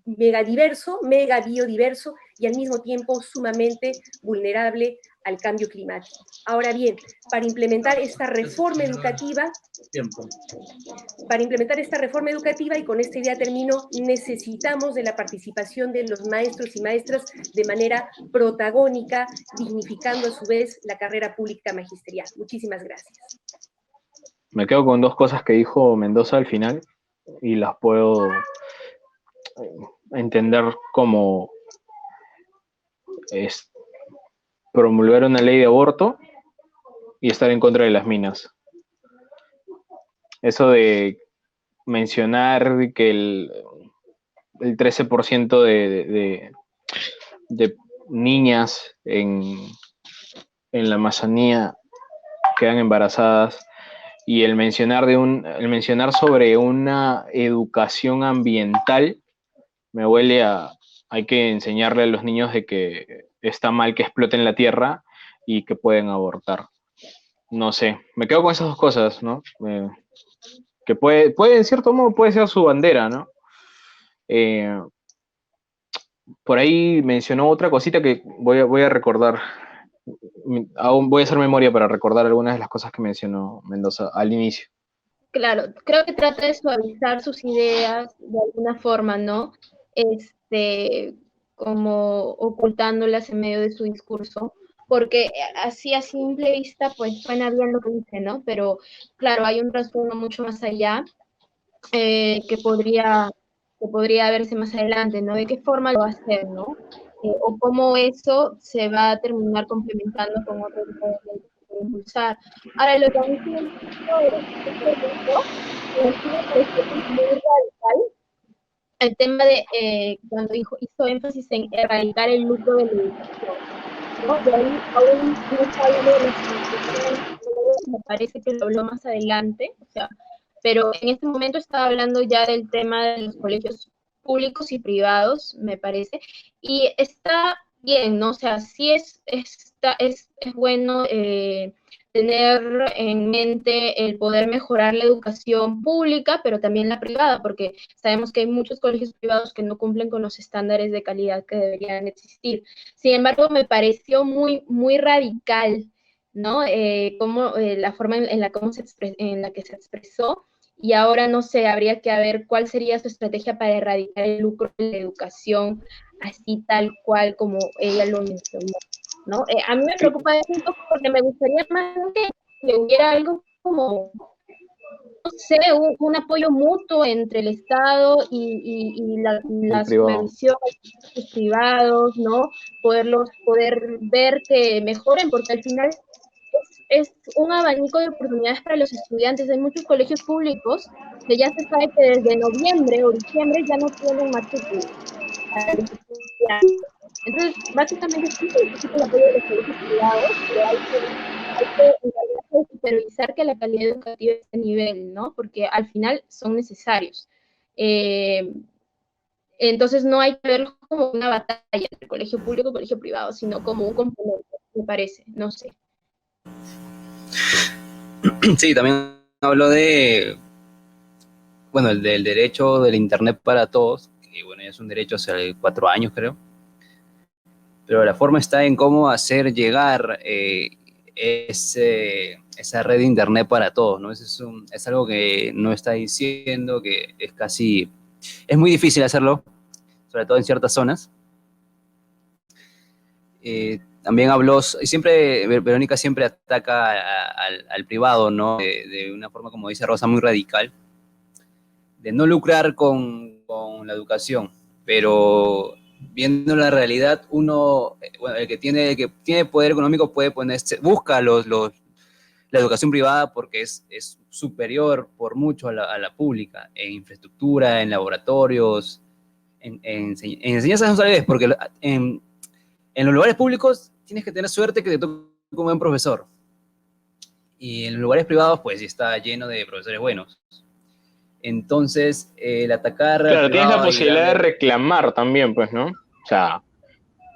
megadiverso, mega biodiverso y al mismo tiempo sumamente vulnerable al cambio climático. Ahora bien, para implementar esta reforma educativa, y con esta idea termino, necesitamos de la participación de los maestros y maestras de manera protagónica, dignificando a su vez la carrera pública magisterial. Muchísimas gracias. Me quedo con dos cosas que dijo Mendoza al final y las puedo entender como promulgar una ley de aborto y estar en contra de las minas. Eso de mencionar que el 13% de niñas en la Amazonía quedan embarazadas y el mencionar sobre una educación ambiental me huele a hay que enseñarle a los niños de que está mal que exploten la tierra y que pueden abortar. No sé, me quedo con esas dos cosas, ¿no? Que puede, en cierto modo, puede ser su bandera, ¿no? Por ahí mencionó otra cosita que voy a recordar. Aún voy a hacer memoria para recordar algunas de las cosas que mencionó Mendoza al inicio. Claro, creo que trata de suavizar sus ideas de alguna forma, ¿no? Como ocultándolas en medio de su discurso, porque así a simple vista, pues suena bien lo que dice, ¿no? Pero claro, hay un trasfondo mucho más allá que podría verse más adelante, ¿no? ¿De qué forma lo va a hacer, ¿no? O cómo eso se va a terminar complementando con otro tipo de leyes que puede impulsar. Ahora, lo que a mí sí me parece muy radical, el tema de cuando hizo énfasis en erradicar el lucro de la educación, ¿no? De ahí aún no está hablando de las instituciones, me parece que lo habló más adelante, o sea, pero en este momento estaba hablando ya del tema de los colegios públicos y privados, me parece, y está bien, ¿no? O sea, sí es bueno tener en mente el poder mejorar la educación pública, pero también la privada, porque sabemos que hay muchos colegios privados que no cumplen con los estándares de calidad que deberían existir. Sin embargo, me pareció muy, muy radical, ¿no? La forma en la que se expresó, y ahora no sé, habría que ver cuál sería su estrategia para erradicar el lucro de la educación, así tal cual como ella lo mencionó, ¿no? A mí me preocupa eso un poco porque me gustaría más que hubiera algo como, no sé, un apoyo mutuo entre el Estado y la supervisión de los privados, ¿no? Poder ver que mejoren, porque al final es un abanico de oportunidades para los estudiantes. Hay muchos colegios públicos que ya se sabe que desde noviembre o diciembre ya no tienen matrícula. Entonces, básicamente sí se necesita el apoyo de los colegios privados, pero hay que supervisar que la calidad educativa esté a nivel, ¿no? Porque al final son necesarios. Entonces no hay que verlo como una batalla entre colegio público y colegio privado, sino como un complemento, me parece, no sé. Sí, también habló el del derecho del Internet para todos, que bueno, es un derecho hace 4 años, creo. Pero la forma está en cómo hacer llegar esa red de Internet para todos, ¿no? Es algo que no está diciendo, que es muy difícil hacerlo, sobre todo en ciertas zonas. También habló, Verónica siempre ataca al privado, ¿no? De una forma, como dice Rosa, muy radical. no lucrar con la educación, pero viendo la realidad, uno, bueno, el que tiene poder económico puede ponerse, busca la educación privada porque es superior por mucho a la pública, en infraestructura, en laboratorios, en enseñanzas no sabes, porque en los lugares públicos tienes que tener suerte que te toque un buen profesor. Y en los lugares privados, pues, está lleno de profesores buenos. Entonces, el atacar... Claro, tienes la posibilidad de reclamar también, pues, ¿no? O sea,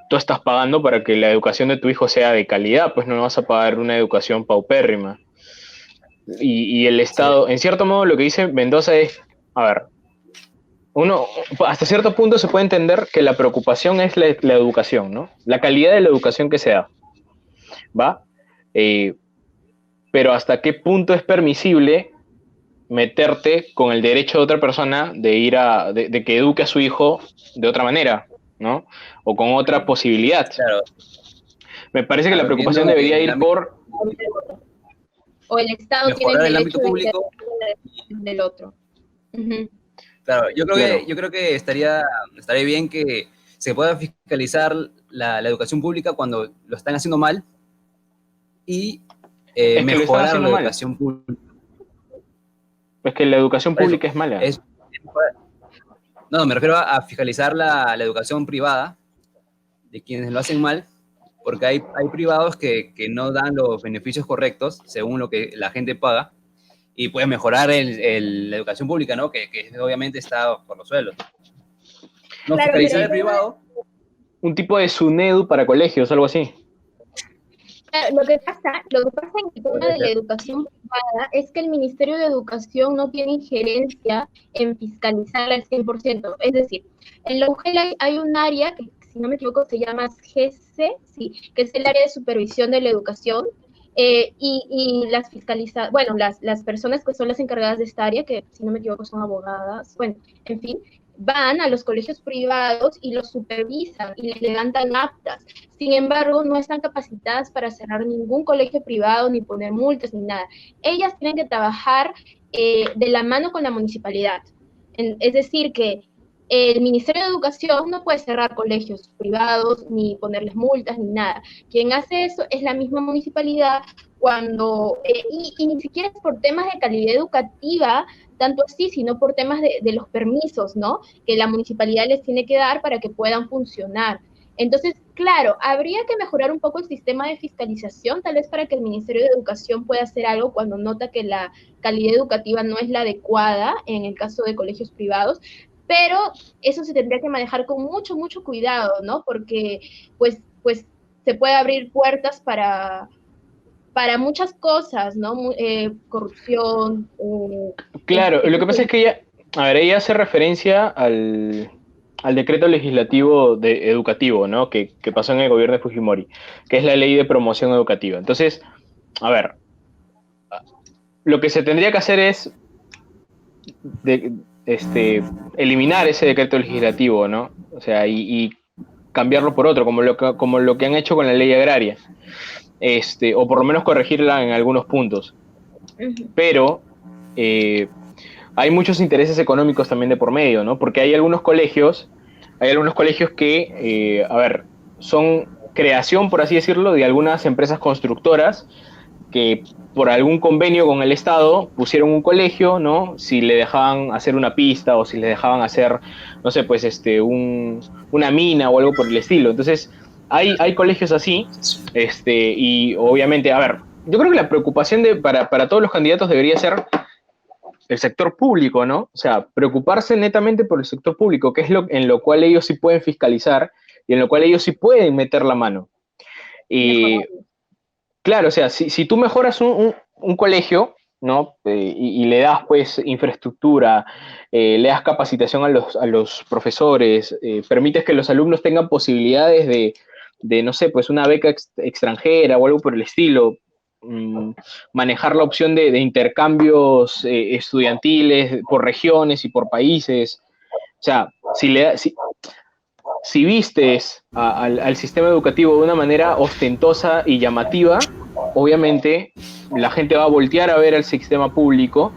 tú estás pagando para que la educación de tu hijo sea de calidad, pues no vas a pagar una educación paupérrima. Y el Estado, en cierto modo, lo que dice Mendoza es, a ver, uno, hasta cierto punto se puede entender que la preocupación es la educación, ¿no? La calidad de la educación que se da, ¿va? Pero hasta qué punto es permisible meterte con el derecho de otra persona de que eduque a su hijo de otra manera, ¿no? O con otra posibilidad. Claro. Me parece que la preocupación debería ir por... O el Estado tiene mejorar el el ámbito derecho público del otro. Uh-huh. Claro, yo Claro. creo que estaría bien que se pueda fiscalizar la educación pública cuando lo están haciendo mal y Es que lo están mejorar haciendo la mal. educación pública. Es que la educación Por eso, pública es mala. No, me refiero a fiscalizar la educación privada de quienes lo hacen mal, porque hay privados que no dan los beneficios correctos según lo que la gente paga, y puede mejorar la educación pública, ¿no? Que obviamente está por los suelos. No, Claro, fiscalizar pero el privado. Un tipo de SUNEDU para colegios, algo así. Lo que pasa en el tema de la educación privada es que el Ministerio de Educación no tiene injerencia en fiscalizarla al 100%. Es decir, en la UGEL hay un área que, si no me equivoco, se llama GC, sí, que es el área de supervisión de la educación, y las personas que son las encargadas de esta área, que si no me equivoco son abogadas, bueno, en fin, van a los colegios privados y los supervisan y les levantan actas. Sin embargo, no están capacitadas para cerrar ningún colegio privado, ni poner multas, ni nada. Ellas tienen que trabajar de la mano con la municipalidad. Es decir, que el Ministerio de Educación no puede cerrar colegios privados, ni ponerles multas, ni nada. Quien hace eso es la misma municipalidad, y ni siquiera es por temas de calidad educativa, tanto así, sino por temas de los permisos, ¿no? Que la municipalidad les tiene que dar para que puedan funcionar. Entonces, claro, habría que mejorar un poco el sistema de fiscalización, tal vez para que el Ministerio de Educación pueda hacer algo cuando nota que la calidad educativa no es la adecuada en el caso de colegios privados, pero eso se tendría que manejar con mucho, mucho cuidado, ¿no? Porque, pues se puede abrir puertas para muchas cosas, ¿no? Corrupción. Claro, lo que pasa es que ella hace referencia al decreto legislativo educativo, ¿no? Que pasó en el gobierno de Fujimori, que es la ley de promoción educativa. Entonces, a ver, lo que se tendría que hacer es eliminar ese decreto legislativo, ¿no? O sea, y cambiarlo por otro, como lo que han hecho con la ley agraria, o por lo menos corregirla en algunos puntos. Pero hay muchos intereses económicos también de por medio, ¿no? Porque hay algunos colegios que, son creación, por así decirlo, de algunas empresas constructoras que por algún convenio con el Estado pusieron un colegio, ¿no? Si le dejaban hacer una pista o si le dejaban hacer, no sé, pues una mina o algo por el estilo. Entonces, hay colegios así, y obviamente, yo creo que la preocupación para todos los candidatos debería ser el sector público, ¿no? O sea, preocuparse netamente por el sector público, que es en lo cual ellos sí pueden fiscalizar y en lo cual ellos sí pueden meter la mano. Y claro, o sea, si tú mejoras un colegio, ¿no? Y le das, pues, infraestructura, le das capacitación a los profesores, permites que los alumnos tengan posibilidades de no sé, pues, una beca extranjera o algo por el estilo, manejar la opción de intercambios estudiantiles por regiones y por países. O sea, si vistes al sistema educativo de una manera ostentosa y llamativa, obviamente la gente va a voltear a ver al sistema público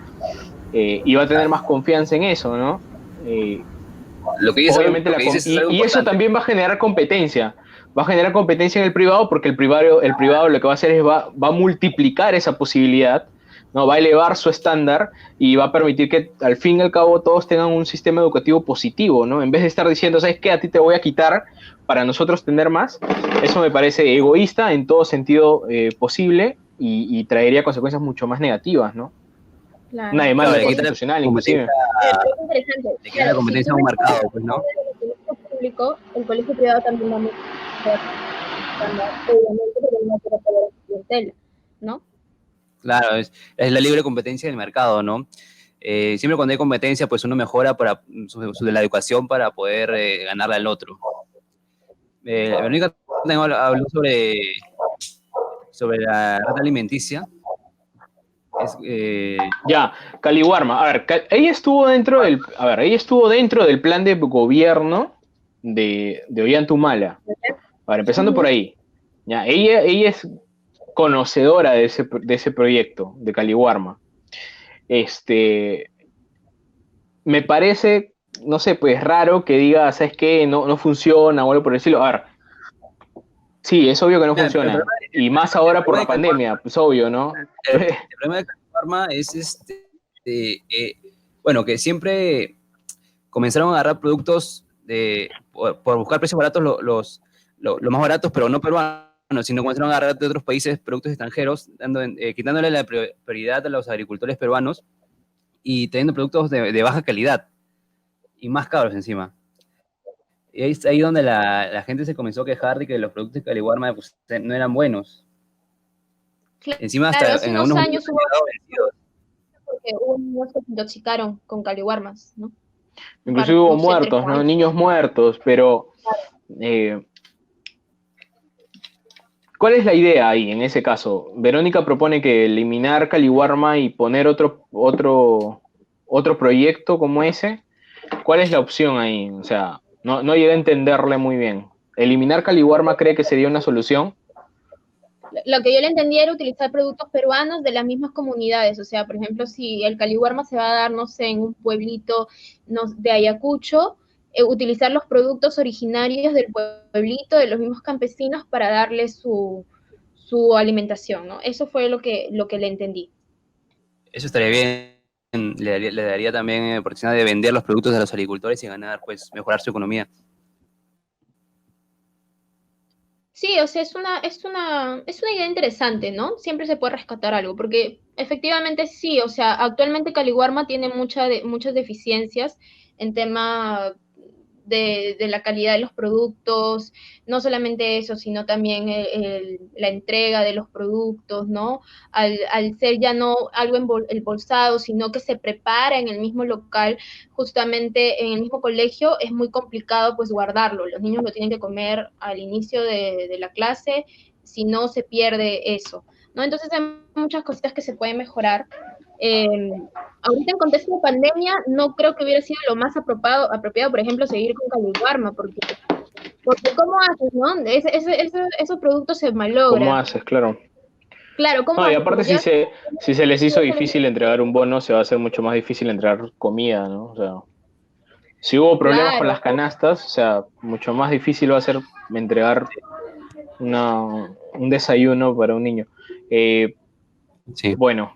y va a tener más confianza en eso, ¿no? Lo que dices, Obviamente lo que dices es algo y eso importante. también va a generar competencia. Va a generar competencia en el privado porque el privado lo que va a hacer es va a multiplicar esa posibilidad, ¿no? Va a elevar su estándar y va a permitir que al fin y al cabo todos tengan un sistema educativo positivo, ¿no? En vez de estar diciendo, ¿sabes qué? A ti te voy a quitar para nosotros tener más. Eso me parece egoísta en todo sentido posible y traería consecuencias mucho más negativas, ¿no? Claro. Una demanda Claro, le quita la constitucional, competencia, inclusive. Es interesante. le quita la competencia a un mercado, pues, ¿no? El colegio público, el colegio privado también va a obviamente, pero no para toda la clientela, ¿no? Claro, es la libre competencia del mercado, ¿no? Siempre cuando hay competencia, pues uno mejora para la educación para poder ganarle al otro. Verónica habló sobre la red alimenticia. Ya, Caliwarma. A ver, ella estuvo dentro del plan de gobierno de Ollanta-Humala. A ver, empezando por ahí. Ya, ella es conocedora de ese proyecto de Caliwarma. Me parece, no sé, pues raro que diga, ¿sabes qué? No funciona o algo por decirlo. A ver, sí, es obvio que no funciona. Y más ahora por la pandemia, pues obvio, ¿no? El problema de Caliwarma es bueno, que siempre comenzaron a agarrar productos por buscar precios baratos, los más baratos, pero no peruanos, sino comenzaron a agarrar de otros países productos extranjeros, quitándole la prioridad a los agricultores peruanos y teniendo productos de baja calidad y más caros encima. Y ahí es ahí donde la gente se comenzó a quejar de que los productos de Caliwarma pues, no eran buenos. Encima hasta Claro, hace en unos algunos años hubo porque hubo niños que se intoxicaron con caliwarmas, ¿no? Inclusive hubo No sé, 3 muertos, ¿no? años. Niños muertos, pero ¿cuál es la idea ahí en ese caso? Verónica propone que eliminar Caliwarma y poner otro proyecto como ese. ¿Cuál es la opción ahí? O sea, no llegué a entenderle muy bien. ¿Eliminar Caliwarma cree que sería una solución? Lo que yo le entendía era utilizar productos peruanos de las mismas comunidades, o sea, por ejemplo, si el caliwarma se va a dar, no sé, en un pueblito de Ayacucho, utilizar los productos originarios del pueblito, de los mismos campesinos, para darle su alimentación, ¿no? Eso fue lo que le entendí. Eso estaría bien, le daría también oportunidad de vender los productos de los agricultores y ganar, pues, mejorar su economía. Sí, o sea, es una idea interesante, ¿no? Siempre se puede rescatar algo, porque efectivamente sí, o sea, actualmente Caliwarma tiene muchas deficiencias en tema de la calidad de los productos, no solamente eso, sino también la entrega de los productos, ¿no? Al ser ya no algo embolsado, sino que se prepara en el mismo local, justamente en el mismo colegio, es muy complicado pues guardarlo. Los niños lo tienen que comer al inicio de la clase, si no se pierde eso, ¿no? Entonces hay muchas cositas que se pueden mejorar. Ahorita en contexto de pandemia no creo que hubiera sido lo más apropiado, por ejemplo, seguir con Caliwarma, porque ¿cómo haces, no? Esos productos se ¿Cómo malogran. haces? Claro. Claro, ¿cómo No, y haces? aparte si se les hizo difícil entregar un bono, se va a hacer mucho más difícil entregar comida, ¿no? O sea, si hubo problemas con Claro. las canastas, o sea, mucho más difícil va a ser entregar un desayuno para un niño. Sí. Bueno,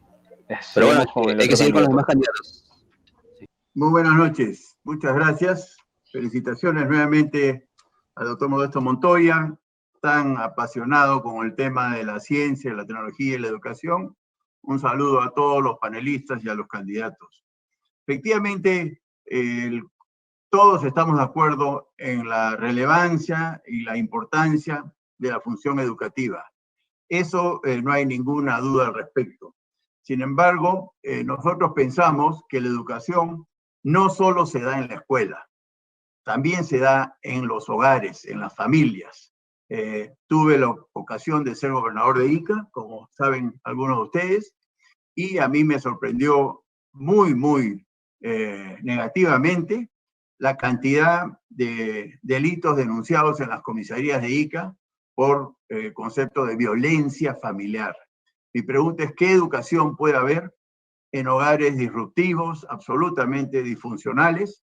Pero bueno, seguimos con el hay que otro seguir con los candidato. demás candidatos. Muy buenas noches, muchas gracias. Felicitaciones nuevamente al doctor Modesto Montoya, tan apasionado con el tema de la ciencia, la tecnología y la educación. Un saludo a todos los panelistas y a los candidatos. Efectivamente, todos estamos de acuerdo en la relevancia y la importancia de la función educativa. Eso no hay ninguna duda al respecto. Sin embargo, nosotros pensamos que la educación no solo se da en la escuela, también se da en los hogares, en las familias. Tuve la ocasión de ser gobernador de Ica, como saben algunos de ustedes, y a mí me sorprendió muy negativamente la cantidad de delitos denunciados en las comisarías de Ica por concepto de violencia familiar. Mi pregunta es, ¿qué educación puede haber en hogares disruptivos, absolutamente disfuncionales,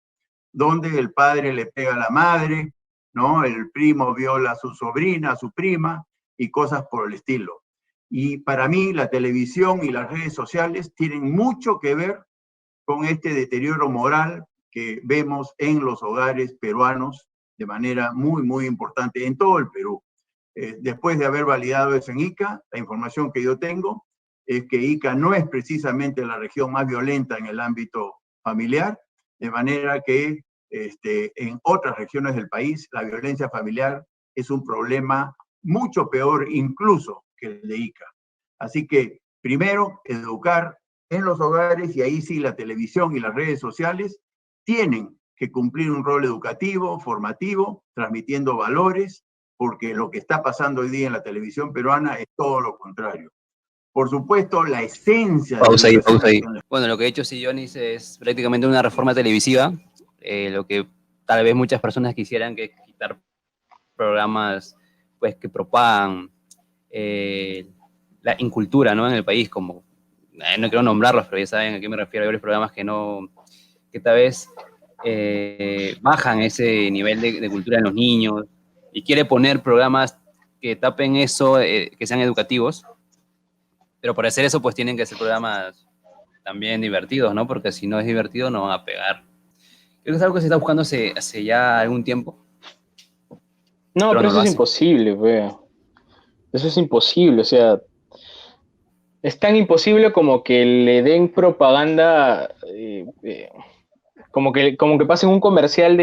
donde el padre le pega a la madre, ¿no? El primo viola a su sobrina, a su prima, y cosas por el estilo. Y para mí la televisión y las redes sociales tienen mucho que ver con este deterioro moral que vemos en los hogares peruanos de manera muy, muy importante en todo el Perú. Después de haber validado eso en Ica, la información que yo tengo es que Ica no es precisamente la región más violenta en el ámbito familiar, de manera que en otras regiones del país la violencia familiar es un problema mucho peor incluso que el de Ica. Así que, primero, educar en los hogares, y ahí sí la televisión y las redes sociales tienen que cumplir un rol educativo, formativo, transmitiendo valores, porque lo que está pasando hoy día en la televisión peruana es todo lo contrario. Por supuesto, la esencia... Pausa ahí. Bueno, lo que ha hecho Sillonis es prácticamente una reforma televisiva, lo que tal vez muchas personas quisieran, que es quitar programas pues, que propagan la incultura, ¿no? En el país, como, no quiero nombrarlos, pero ya saben a qué me refiero. Hay varios programas que tal vez bajan ese nivel de cultura en los niños, y quiere poner programas que tapen eso, que sean educativos, pero para hacer eso pues tienen que ser programas también divertidos, ¿no? Porque si no es divertido no van a pegar. Creo que es algo que se está buscando hace ya algún tiempo. No, pero eso es imposible, wea. Eso es imposible, o sea, es tan imposible como que le den propaganda, como que pasen un comercial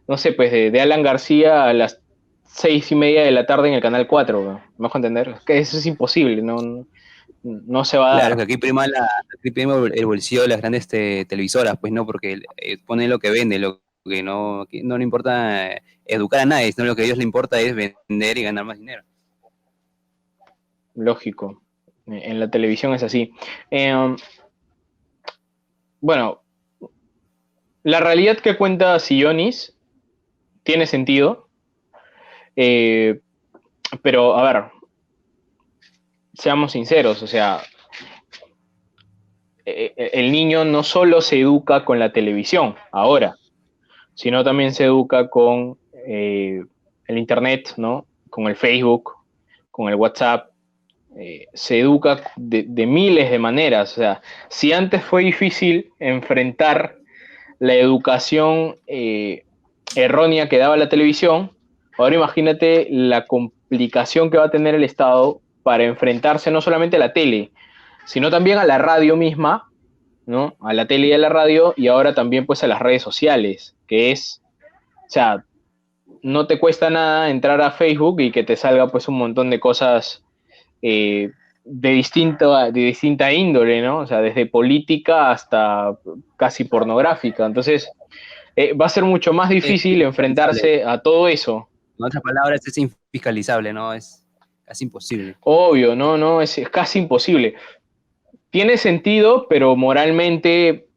no sé, pues de Alan García a las 6:30 de la tarde en el Canal 4, ¿me vas a entender? Que eso es imposible, no se va a dar. Claro, que aquí prima el bolsillo de las grandes televisoras, pues no, porque ponen lo que vende, lo que no le importa educar a nadie, sino lo que a ellos les importa es vender y ganar más dinero. Lógico, en la televisión es así. Bueno, la realidad que cuenta Sillonis tiene sentido, pero a ver, seamos sinceros, o sea, el niño no solo se educa con la televisión ahora, sino también se educa con el internet, ¿no? Con el Facebook, con el WhatsApp. Se educa de miles de maneras. O sea, si antes fue difícil enfrentar la educación errónea que daba la televisión, ahora imagínate la complicación que va a tener el Estado para enfrentarse no solamente a la tele, sino también a la radio misma, ¿no? A la tele y a la radio, y ahora también pues a las redes sociales, que es, o sea, no te cuesta nada entrar a Facebook y que te salga pues un montón de cosas de distinta índole, ¿no? O sea, desde política hasta casi pornográfica. Entonces, va a ser mucho más difícil enfrentarse a todo eso. En otras palabras, es infiscalizable, ¿no? Es casi imposible. Obvio, no, es casi imposible. Tiene sentido, pero moralmente,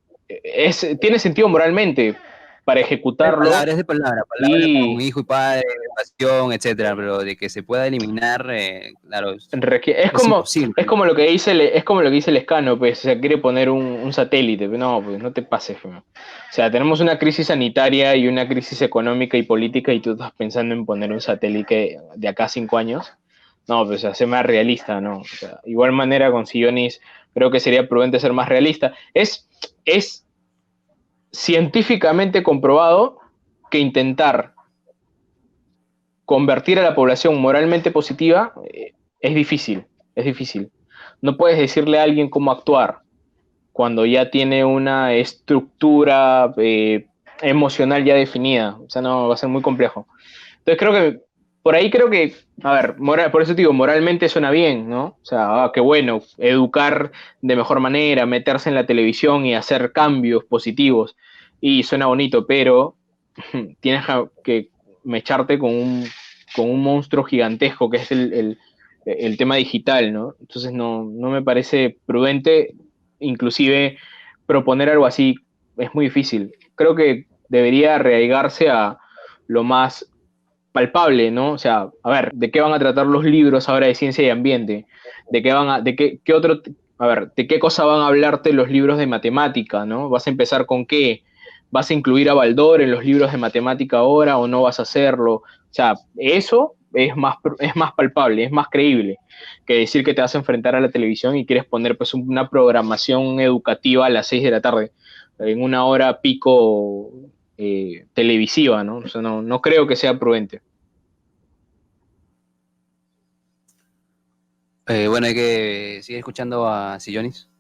tiene sentido moralmente para ejecutarlo. Es de palabra con hijo y padre, pasión, etcétera, pero de que se pueda eliminar, claro, es como lo que dice el Escano, pues, o sea, quiere poner un satélite, no, pues no te pases, o sea, tenemos una crisis sanitaria y una crisis económica y política, y tú estás pensando en poner un satélite de acá a 5 años. No, pues, o sea, sé más realista, ¿no? O sea, igual manera con Sillonis, creo que sería prudente ser más realista. Es científicamente comprobado que intentar convertir a la población moralmente positiva es difícil. No puedes decirle a alguien cómo actuar cuando ya tiene una estructura emocional ya definida. O sea, no, va a ser muy complejo. Entonces creo que, a ver, por eso te digo, moralmente suena bien, ¿no? O sea, qué bueno, educar de mejor manera, meterse en la televisión y hacer cambios positivos, y suena bonito, pero tienes que mecharte con un monstruo gigantesco que es el tema digital, ¿no? Entonces no me parece prudente, inclusive proponer algo así es muy difícil. Creo que debería arraigarse a lo más palpable, ¿no? O sea, a ver, ¿de qué van a tratar los libros ahora de ciencia y ambiente? ¿De qué a ver, ¿de qué cosa van a hablarte los libros de matemática, ¿no? ¿Vas a empezar con qué? ¿Vas a incluir a Baldor en los libros de matemática ahora o no vas a hacerlo? O sea, eso es más palpable, es más creíble que decir que te vas a enfrentar a la televisión y quieres poner pues una programación educativa a las 6 de la tarde, en una hora pico televisiva, ¿no? O sea, no creo que sea prudente. Bueno, hay que seguir escuchando a Sillonis.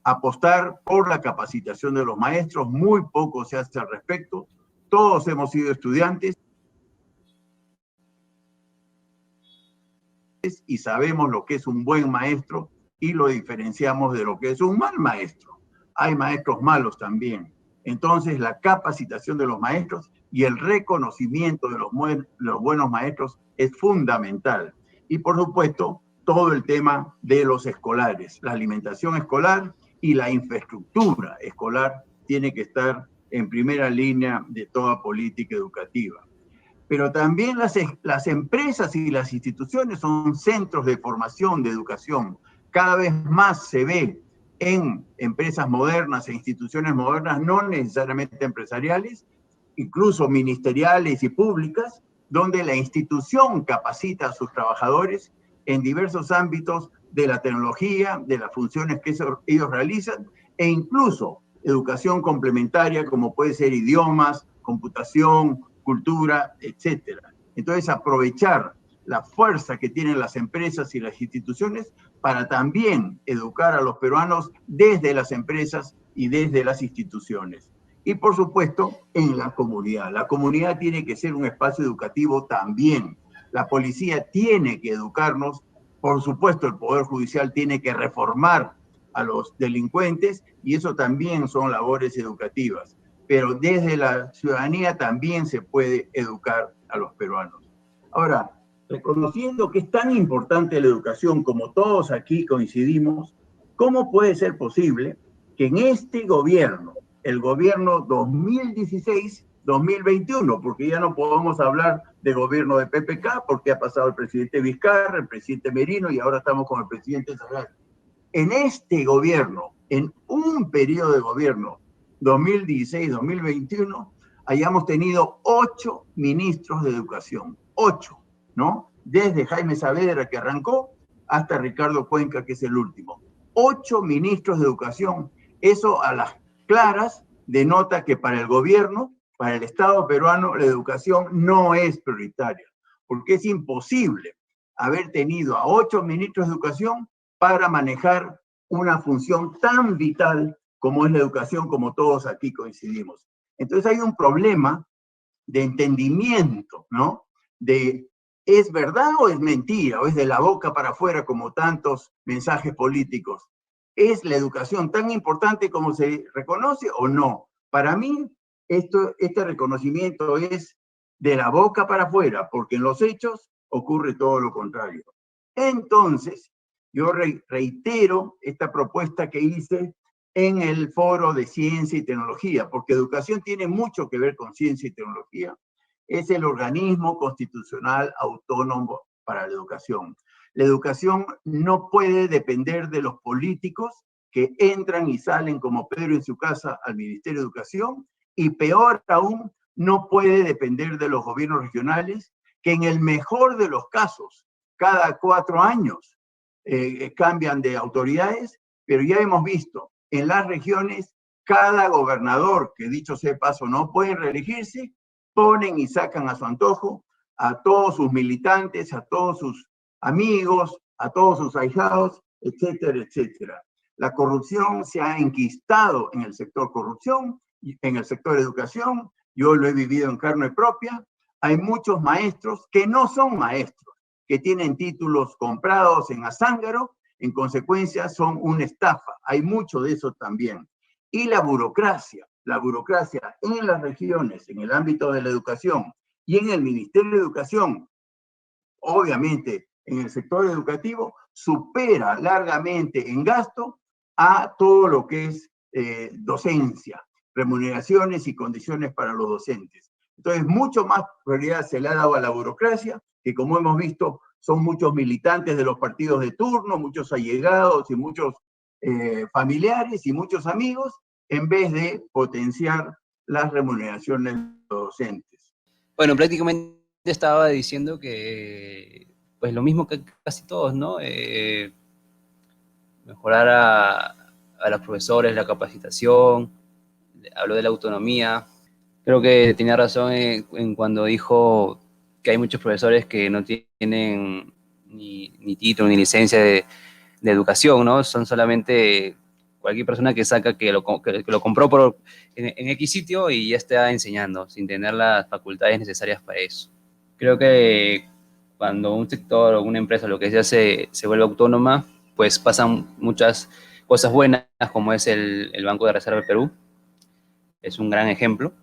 Apostar por la capacitación de los maestros, muy poco se hace al respecto. Todos hemos sido estudiantes y sabemos lo que es un buen maestro y lo diferenciamos de lo que es un mal maestro. Hay maestros malos también. Entonces, la capacitación de los maestros y el reconocimiento de los buenos maestros es fundamental. Y, por supuesto, todo el tema de los escolares, la alimentación escolar y la infraestructura escolar tiene que estar en primera línea de toda política educativa. Pero también las empresas y las instituciones son centros de formación, de educación. Cada vez más se ve en empresas modernas e instituciones modernas, no necesariamente empresariales, incluso ministeriales y públicas, donde la institución capacita a sus trabajadores en diversos ámbitos de la tecnología, de las funciones que ellos realizan, e incluso educación complementaria como puede ser idiomas, computación, cultura, etcétera. Entonces, aprovechar la fuerza que tienen las empresas y las instituciones para también educar a los peruanos desde las empresas y desde las instituciones. Y, por supuesto, en la comunidad. La comunidad tiene que ser un espacio educativo también. La policía tiene que educarnos. Por supuesto, el Poder Judicial tiene que reformar a los delincuentes y eso también son labores educativas. Pero desde la ciudadanía también se puede educar a los peruanos. Ahora, reconociendo que es tan importante la educación, como todos aquí coincidimos, ¿cómo puede ser posible que en este gobierno, el gobierno 2016-2021, porque ya no podemos hablar de gobierno de PPK, porque ha pasado el presidente Vizcarra, el presidente Merino y ahora estamos con el presidente Sagasti. En este gobierno, en un periodo de gobierno, 2016-2021, hayamos tenido 8 ministros de educación, 8, ¿no? Desde Jaime Saavedra, que arrancó, hasta Ricardo Cuenca, que es el último. 8 ministros de educación. Eso a las claras denota que para el gobierno, para el Estado peruano, la educación no es prioritaria, porque es imposible haber tenido a 8 ministros de educación para manejar una función tan vital como es la educación, como todos aquí coincidimos. Entonces hay un problema de entendimiento, ¿no? De ¿es verdad o es mentira? ¿O es de la boca para afuera como tantos mensajes políticos? ¿Es la educación tan importante como se reconoce o no? Para mí, este reconocimiento es de la boca para afuera, porque en los hechos ocurre todo lo contrario. Entonces, yo reitero esta propuesta que hice en el foro de ciencia y tecnología, porque educación tiene mucho que ver con ciencia y tecnología. Es el organismo constitucional autónomo para la educación. La educación no puede depender de los políticos que entran y salen como Pedro en su casa al Ministerio de Educación, y peor aún, no puede depender de los gobiernos regionales, que en el mejor de los casos, cada 4 años, cambian de autoridades, pero ya hemos visto en las regiones, cada gobernador, que dicho sea de paso no pueden reelegirse, ponen y sacan a su antojo a todos sus militantes, a todos sus amigos, a todos sus ahijados, etcétera, etcétera. La corrupción se ha enquistado en el sector corrupción, en el sector educación, yo lo he vivido en carne propia. Hay muchos maestros que no son maestros, que tienen títulos comprados en Azángaro, en consecuencia son una estafa. Hay mucho de eso también. Y la burocracia en las regiones, en el ámbito de la educación y en el Ministerio de Educación, obviamente en el sector educativo, supera largamente en gasto a todo lo que es docencia, remuneraciones y condiciones para los docentes. Entonces, mucho más prioridad se le ha dado a la burocracia, que como hemos visto, son muchos militantes de los partidos de turno, muchos allegados y muchos familiares y muchos amigos, en vez de potenciar las remuneraciones de los docentes. Bueno, prácticamente estaba diciendo que, pues lo mismo que casi todos, ¿no? Mejorar a los profesores, la capacitación, habló de la autonomía. Creo que tenía razón en cuando dijo que hay muchos profesores que no tienen ni título ni licencia de educación, ¿no? Son solamente cualquier persona que saca que lo compró en X sitio y ya está enseñando, sin tener las facultades necesarias para eso. Creo que cuando un sector o una empresa, lo que sea, se vuelve autónoma, pues pasan muchas cosas buenas, como es el Banco de Reserva del Perú. Es un gran ejemplo.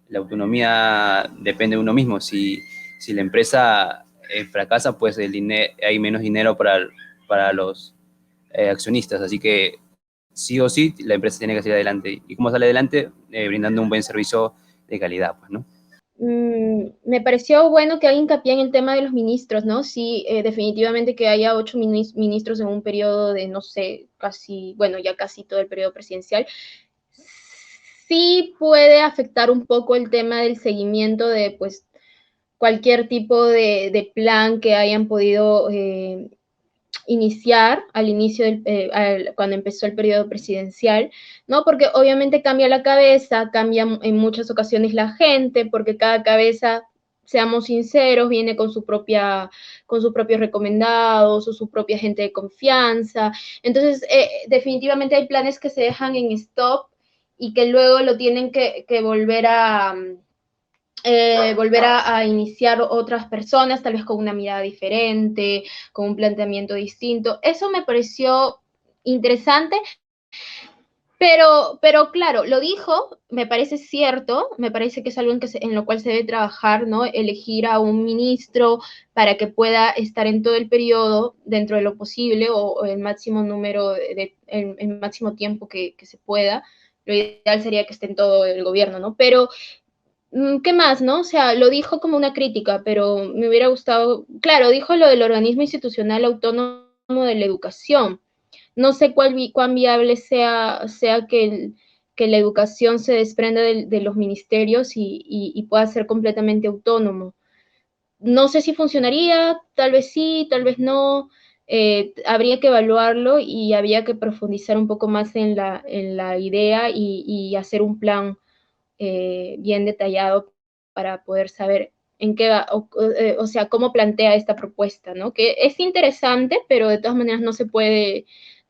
La autonomía depende de uno mismo. Si la empresa fracasa, pues hay menos dinero para los accionistas. Así que sí o sí, la empresa tiene que salir adelante. ¿Y cómo sale adelante? Brindando un buen servicio de calidad, pues, ¿no? Me pareció bueno que haga hincapié en el tema de los ministros, ¿no? Sí, definitivamente que haya 8 ministros en un periodo de, no sé, ya casi todo el periodo presidencial. Sí puede afectar un poco el tema del seguimiento de, pues, cualquier tipo de plan que hayan podido iniciar al inicio cuando empezó el periodo presidencial, ¿no? Porque obviamente cambia la cabeza, cambia en muchas ocasiones la gente, porque cada cabeza, seamos sinceros, viene con sus propios recomendados o su propia gente de confianza. Entonces, definitivamente hay planes que se dejan en stop y que luego lo tienen que volver a iniciar otras personas, tal vez con una mirada diferente, con un planteamiento distinto. Eso me pareció interesante, pero claro, lo dijo, me parece cierto, me parece que es algo en lo cual se debe trabajar, ¿no? Elegir a un ministro para que pueda estar en todo el periodo dentro de lo posible o el máximo número, el máximo tiempo que se pueda. Lo ideal sería que esté en todo el gobierno, ¿no? Pero ¿qué más, no? O sea, lo dijo como una crítica, pero me hubiera gustado, claro, dijo lo del organismo institucional autónomo de la educación. No sé cuán viable sea que la educación se desprenda de los ministerios y pueda ser completamente autónomo. No sé si funcionaría, tal vez sí, tal vez no. Habría que evaluarlo y habría que profundizar un poco más en la idea y hacer un plan bien detallado para poder saber en qué va, o sea, cómo plantea esta propuesta, ¿no? Que es interesante, pero de todas maneras no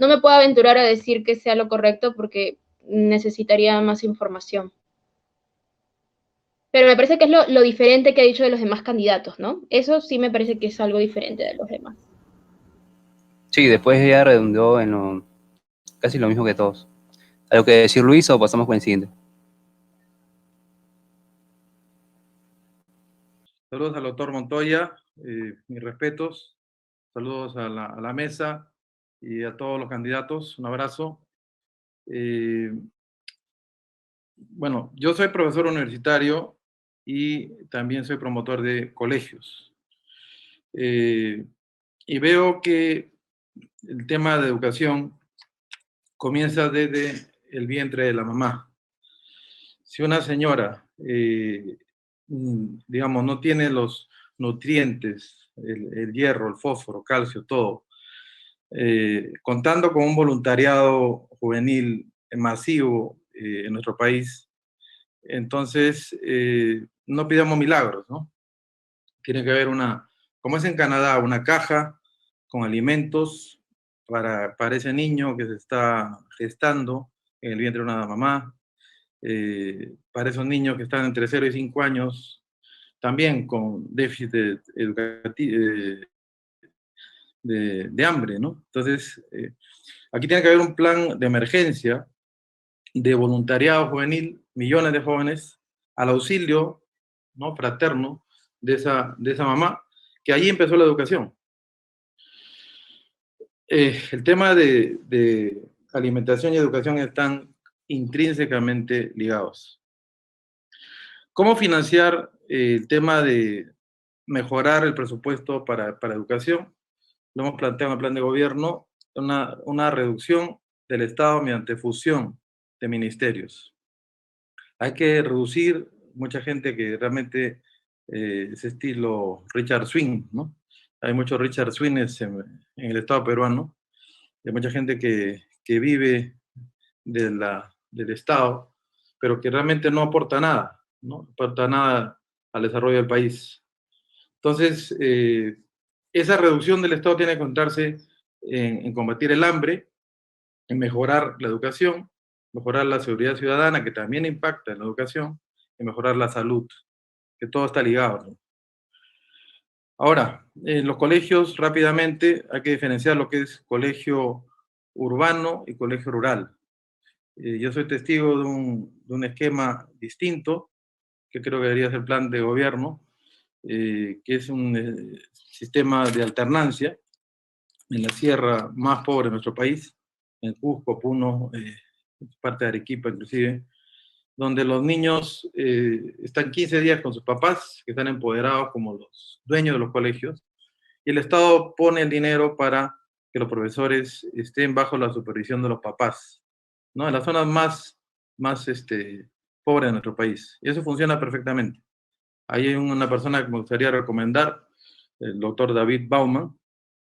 me puedo aventurar a decir que sea lo correcto porque necesitaría más información. Pero me parece que es lo diferente que ha dicho de los demás candidatos, ¿no? Eso sí me parece que es algo diferente de los demás. Sí, después ya redondeó en casi lo mismo que todos. ¿Algo que decir, Luis, o pasamos con el siguiente? Saludos al doctor Montoya, mis respetos, saludos a la mesa y a todos los candidatos, un abrazo. Bueno, yo soy profesor universitario y también soy promotor de colegios. Y veo que el tema de educación comienza desde el vientre de la mamá. Si una señora, digamos, no tiene los nutrientes, el hierro, el fósforo, calcio, todo, contando con un voluntariado juvenil masivo en nuestro país, entonces no pidamos milagros, ¿no? Tiene que haber como es en Canadá, una caja con alimentos para ese niño que se está gestando en el vientre de una mamá, para esos niños que están entre 0 y 5 años, también con déficit educativo, de hambre, ¿no? Entonces, aquí tiene que haber un plan de emergencia, de voluntariado juvenil, millones de jóvenes, al auxilio, ¿no?, fraterno de esa mamá, que allí empezó la educación. El tema de alimentación y educación están intrínsecamente ligados. ¿Cómo financiar el tema de mejorar el presupuesto para educación. Lo hemos planteado en el plan de gobierno, una reducción del Estado mediante fusión de ministerios. Hay que reducir mucha gente que realmente es estilo Richard Swing, ¿no? Hay muchos Richard Swings en el Estado peruano. Hay mucha gente que vive del Estado, pero que realmente no aporta nada, no aporta nada al desarrollo del país. Entonces, esa reducción del Estado tiene que encontrarse en combatir el hambre, en mejorar la educación, mejorar la seguridad ciudadana, que también impacta en la educación, y mejorar la salud, que todo está ligado, ¿no? Ahora, en los colegios, rápidamente, hay que diferenciar lo que es colegio urbano y colegio rural. Yo soy testigo de un esquema distinto, que creo que debería ser el plan de gobierno, que es un sistema de alternancia en la sierra más pobre de nuestro país, en Cusco, Puno, parte de Arequipa inclusive, donde los niños están 15 días con sus papás, que están empoderados como los dueños de los colegios, y el Estado pone el dinero para que los profesores estén bajo la supervisión de los papás, ¿no? En las zonas más pobres de nuestro país. Y eso funciona perfectamente. Ahí hay una persona que me gustaría recomendar, el doctor David Bauman,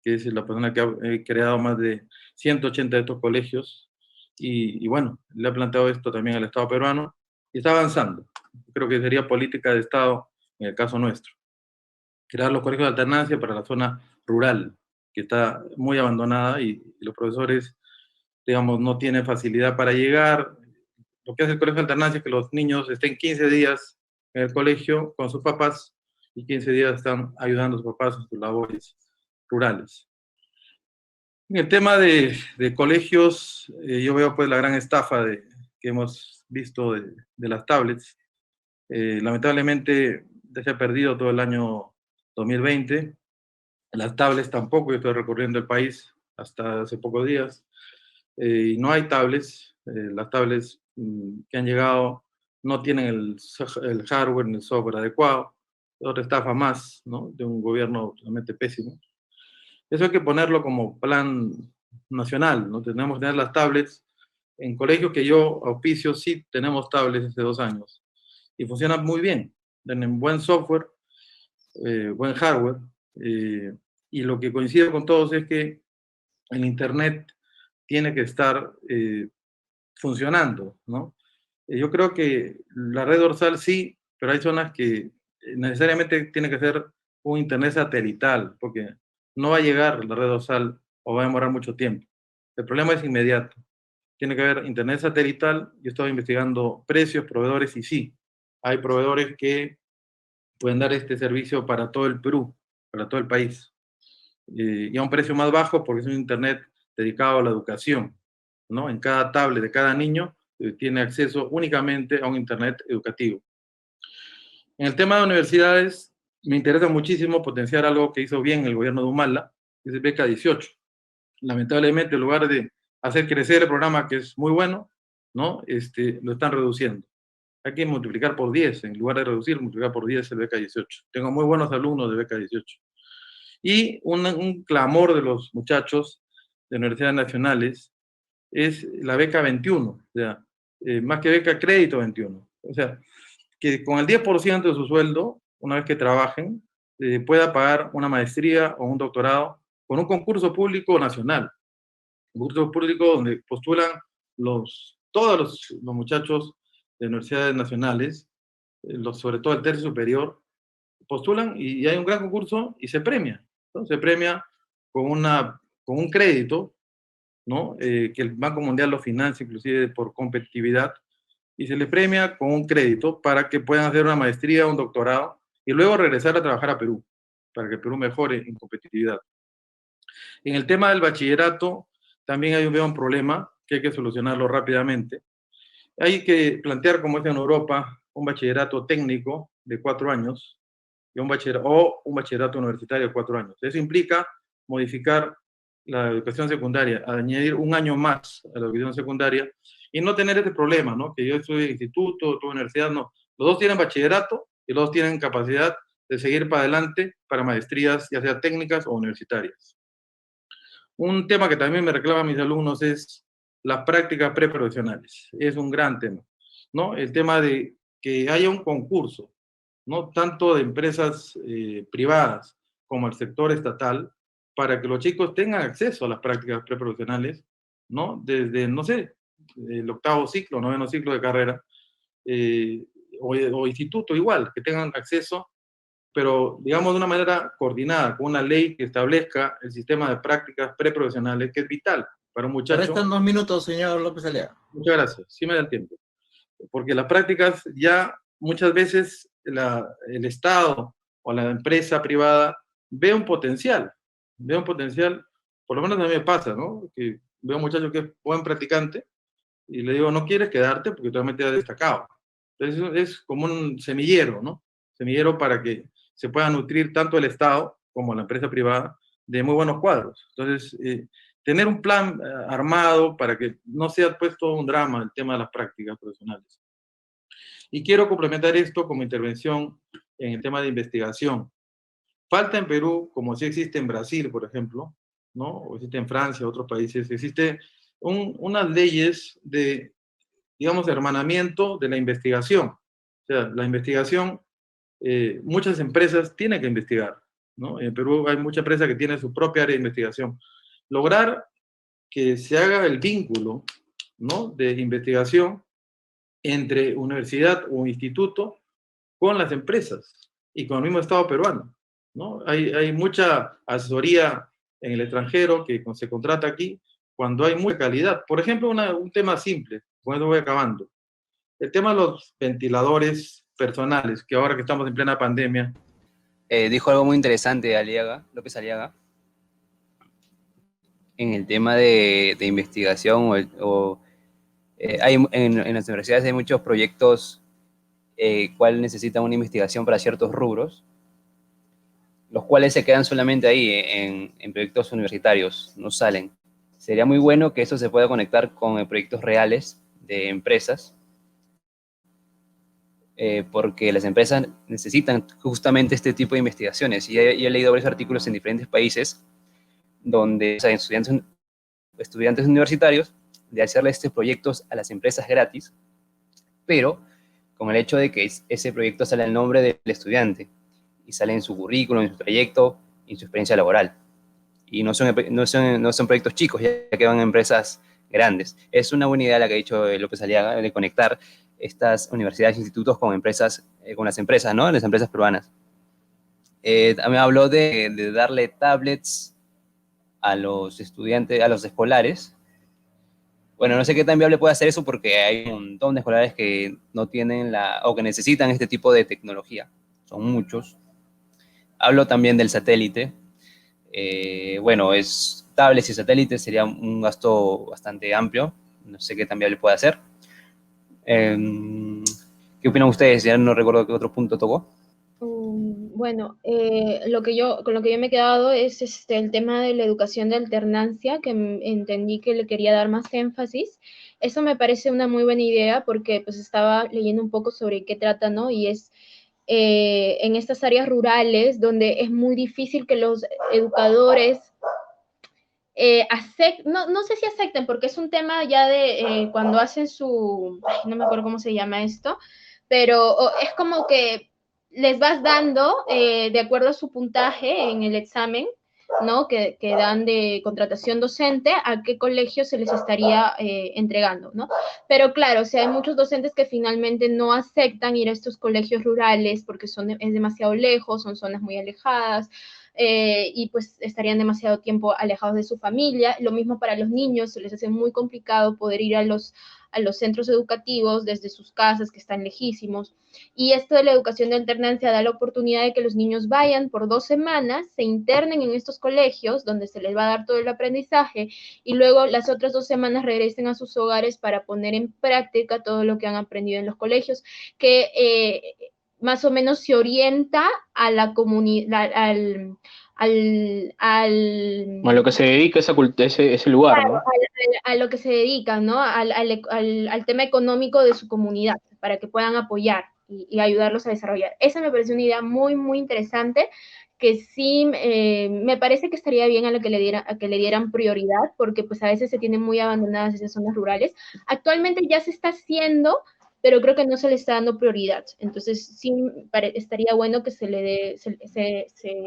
que es la persona que ha creado más de 180 de estos colegios, y bueno, le ha planteado esto también al Estado peruano, y está avanzando. Creo que sería política de Estado en el caso nuestro. Crear los colegios de alternancia para la zona rural, que está muy abandonada y los profesores, digamos, no tienen facilidad para llegar. Lo que hace el colegio de alternancia es que los niños estén 15 días en el colegio con sus papás y 15 días están ayudando a sus papás en sus labores rurales. En el tema de colegios, yo veo pues la gran estafa que hemos visto de las tablets. Lamentablemente se ha perdido todo el año 2020. Las tablets tampoco, yo estoy recorriendo el país hasta hace pocos días, y no hay tablets. Las tablets que han llegado no tienen el hardware ni el software adecuado. Otra estafa más, ¿no? De un gobierno totalmente pésimo. Eso hay que ponerlo como plan nacional, ¿no? Tenemos que tener las tablets en colegios que yo auspicio, sí tenemos tablets hace 2 años y funcionan muy bien, tienen buen software, buen hardware, y lo que coincide con todos es que el internet tiene que estar funcionando, ¿no? Yo creo que la red dorsal sí, pero hay zonas que necesariamente tiene que ser un internet satelital, porque no va a llegar la red dorsal o va a demorar mucho tiempo. El problema es inmediato. Tiene que haber internet satelital. Yo estaba investigando precios, proveedores, y sí, hay proveedores que pueden dar este servicio para todo el Perú, para todo el país. Y a un precio más bajo porque es un internet dedicado a la educación, ¿no? En cada tablet de cada niño tiene acceso únicamente a un internet educativo. En el tema de universidades, me interesa muchísimo potenciar algo que hizo bien el gobierno de Humala, que es el Beca 18. Lamentablemente, en lugar de hacer crecer el programa, que es muy bueno, ¿no? Lo están reduciendo. Hay que multiplicar por 10, en lugar de reducir, multiplicar por 10 el Beca 18. Tengo muy buenos alumnos de Beca 18. Y un clamor de los muchachos de universidades nacionales es la Beca 21, o sea, más que beca, crédito 21. O sea, que con el 10% de su sueldo, una vez que trabajen, pueda pagar una maestría o un doctorado con un concurso público nacional. Un concurso público donde postulan todos los muchachos de universidades nacionales, sobre todo el tercio superior, postulan y hay un gran concurso y se premia. Entonces, se premia con un crédito, ¿no? Que el Banco Mundial lo financia inclusive por competitividad, y se le premia con un crédito para que puedan hacer una maestría, un doctorado, y luego regresar a trabajar a Perú, para que Perú mejore en competitividad. En el tema del bachillerato, también veo un problema que hay que solucionarlo rápidamente. Hay que plantear, como es en Europa, un bachillerato técnico de 4 años y un bachillerato universitario de 4 años. Eso implica modificar la educación secundaria, añadir un año más a la educación secundaria y no tener este problema, ¿no? Que yo estudio en instituto, tu universidad, no. Los dos tienen bachillerato y los dos tienen capacidad de seguir para adelante para maestrías, ya sea técnicas o universitarias. Un tema que también me reclaman mis alumnos es las prácticas preprofesionales. Es un gran tema, ¿no? El tema de que haya un concurso, ¿no? Tanto de empresas privadas como el sector estatal, para que los chicos tengan acceso a las prácticas preprofesionales, ¿no? Desde, no sé, el 8º ciclo, 9º ciclo de carrera, o instituto igual, que tengan acceso, pero digamos de una manera coordinada, con una ley que establezca el sistema de prácticas preprofesionales, que es vital para un muchacho. Restan 2 minutos, señor López Aliaga. Muchas gracias, sí me da el tiempo. Porque las prácticas ya muchas veces el Estado o la empresa privada ve un potencial, por lo menos a mí me pasa, ¿no? Que veo a un muchacho que es buen practicante y le digo, no quieres quedarte porque realmente te has destacado. Entonces es como un semillero, ¿no? Semillero para que se pueda nutrir tanto el Estado como la empresa privada de muy buenos cuadros. Entonces, tener un plan armado para que no sea pues todo un drama el tema de las prácticas profesionales. Y quiero complementar esto como intervención en el tema de investigación. Falta en Perú, como sí existe en Brasil, por ejemplo, ¿no? O existe en Francia, otros países, existe unas leyes de, digamos, hermanamiento de la investigación. O sea, la investigación, muchas empresas tienen que investigar, ¿no? En Perú hay mucha empresa que tiene su propia área de investigación. Lograr que se haga el vínculo, ¿no? De investigación entre universidad o instituto con las empresas y con el mismo Estado peruano, ¿no? Hay mucha asesoría en el extranjero que se contrata aquí cuando hay mucha calidad. Por ejemplo, un tema simple, con eso voy acabando. El tema de los ventiladores personales, que ahora que estamos en plena pandemia. Dijo algo muy interesante López Aliaga, en el tema de investigación hay en las universidades hay muchos proyectos cuales necesitan una investigación para ciertos rubros, los cuales se quedan solamente ahí en proyectos universitarios, no salen. Sería muy bueno que eso se pueda conectar con proyectos reales de empresas, porque las empresas necesitan justamente este tipo de investigaciones. Y he leído varios artículos en diferentes países donde estudiantes universitarios de hacerle estos proyectos a las empresas gratis, pero con el hecho de que ese proyecto sale al nombre del estudiante y sale en su currículum, en su trayecto y en su experiencia laboral. Y no son proyectos chicos, ya que van a empresas grandes. Es una buena idea la que ha dicho López Aliaga, de conectar estas universidades e institutos con empresas, con las empresas, ¿no? Las empresas peruanas. También habló de darle tablets a los estudiantes, a los escolares. Bueno, no sé qué tan viable puede hacer eso porque hay un montón de escolares que no tienen o que necesitan este tipo de tecnología. Son muchos. Hablo también del satélite. Bueno, tablets y satélites sería un gasto bastante amplio. No sé qué tan viable puede hacer. ¿Qué opinan ustedes? Ya no recuerdo qué otro punto tocó. Bueno, con lo que yo me he quedado es el tema de la educación de alternancia, que entendí que le quería dar más énfasis. Eso me parece una muy buena idea porque pues estaba leyendo un poco sobre qué trata, ¿no? Y es en estas áreas rurales donde es muy difícil que los educadores no sé si acepten, porque es un tema ya de cuando hacen no me acuerdo cómo se llama esto, pero es como que les vas dando de acuerdo a su puntaje en el examen, ¿no? Que dan de contratación docente, a qué colegio se les estaría entregando, ¿no? Pero claro, o sea, hay muchos docentes que finalmente no aceptan ir a estos colegios rurales porque es demasiado lejos, son zonas muy alejadas, y pues estarían demasiado tiempo alejados de su familia. Lo mismo para los niños, se les hace muy complicado poder ir a los centros educativos desde sus casas que están lejísimos. Y esto de la educación de alternancia da la oportunidad de que los niños vayan por 2 semanas, se internen en estos colegios donde se les va a dar todo el aprendizaje y luego las otras 2 semanas regresen a sus hogares para poner en práctica todo lo que han aprendido en los colegios, que más o menos se orienta a la comunidad, a lo que se dedica ese lugar, ¿no? A lo que se dedican, ¿no? Al tema económico de su comunidad, para que puedan apoyar y ayudarlos a desarrollar. Esa me parece una idea muy, muy interesante, que sí me parece que estaría bien a que le dieran prioridad, porque pues a veces se tienen muy abandonadas esas zonas rurales. Actualmente ya se está haciendo, pero creo que no se le está dando prioridad. Entonces sí estaría bueno que se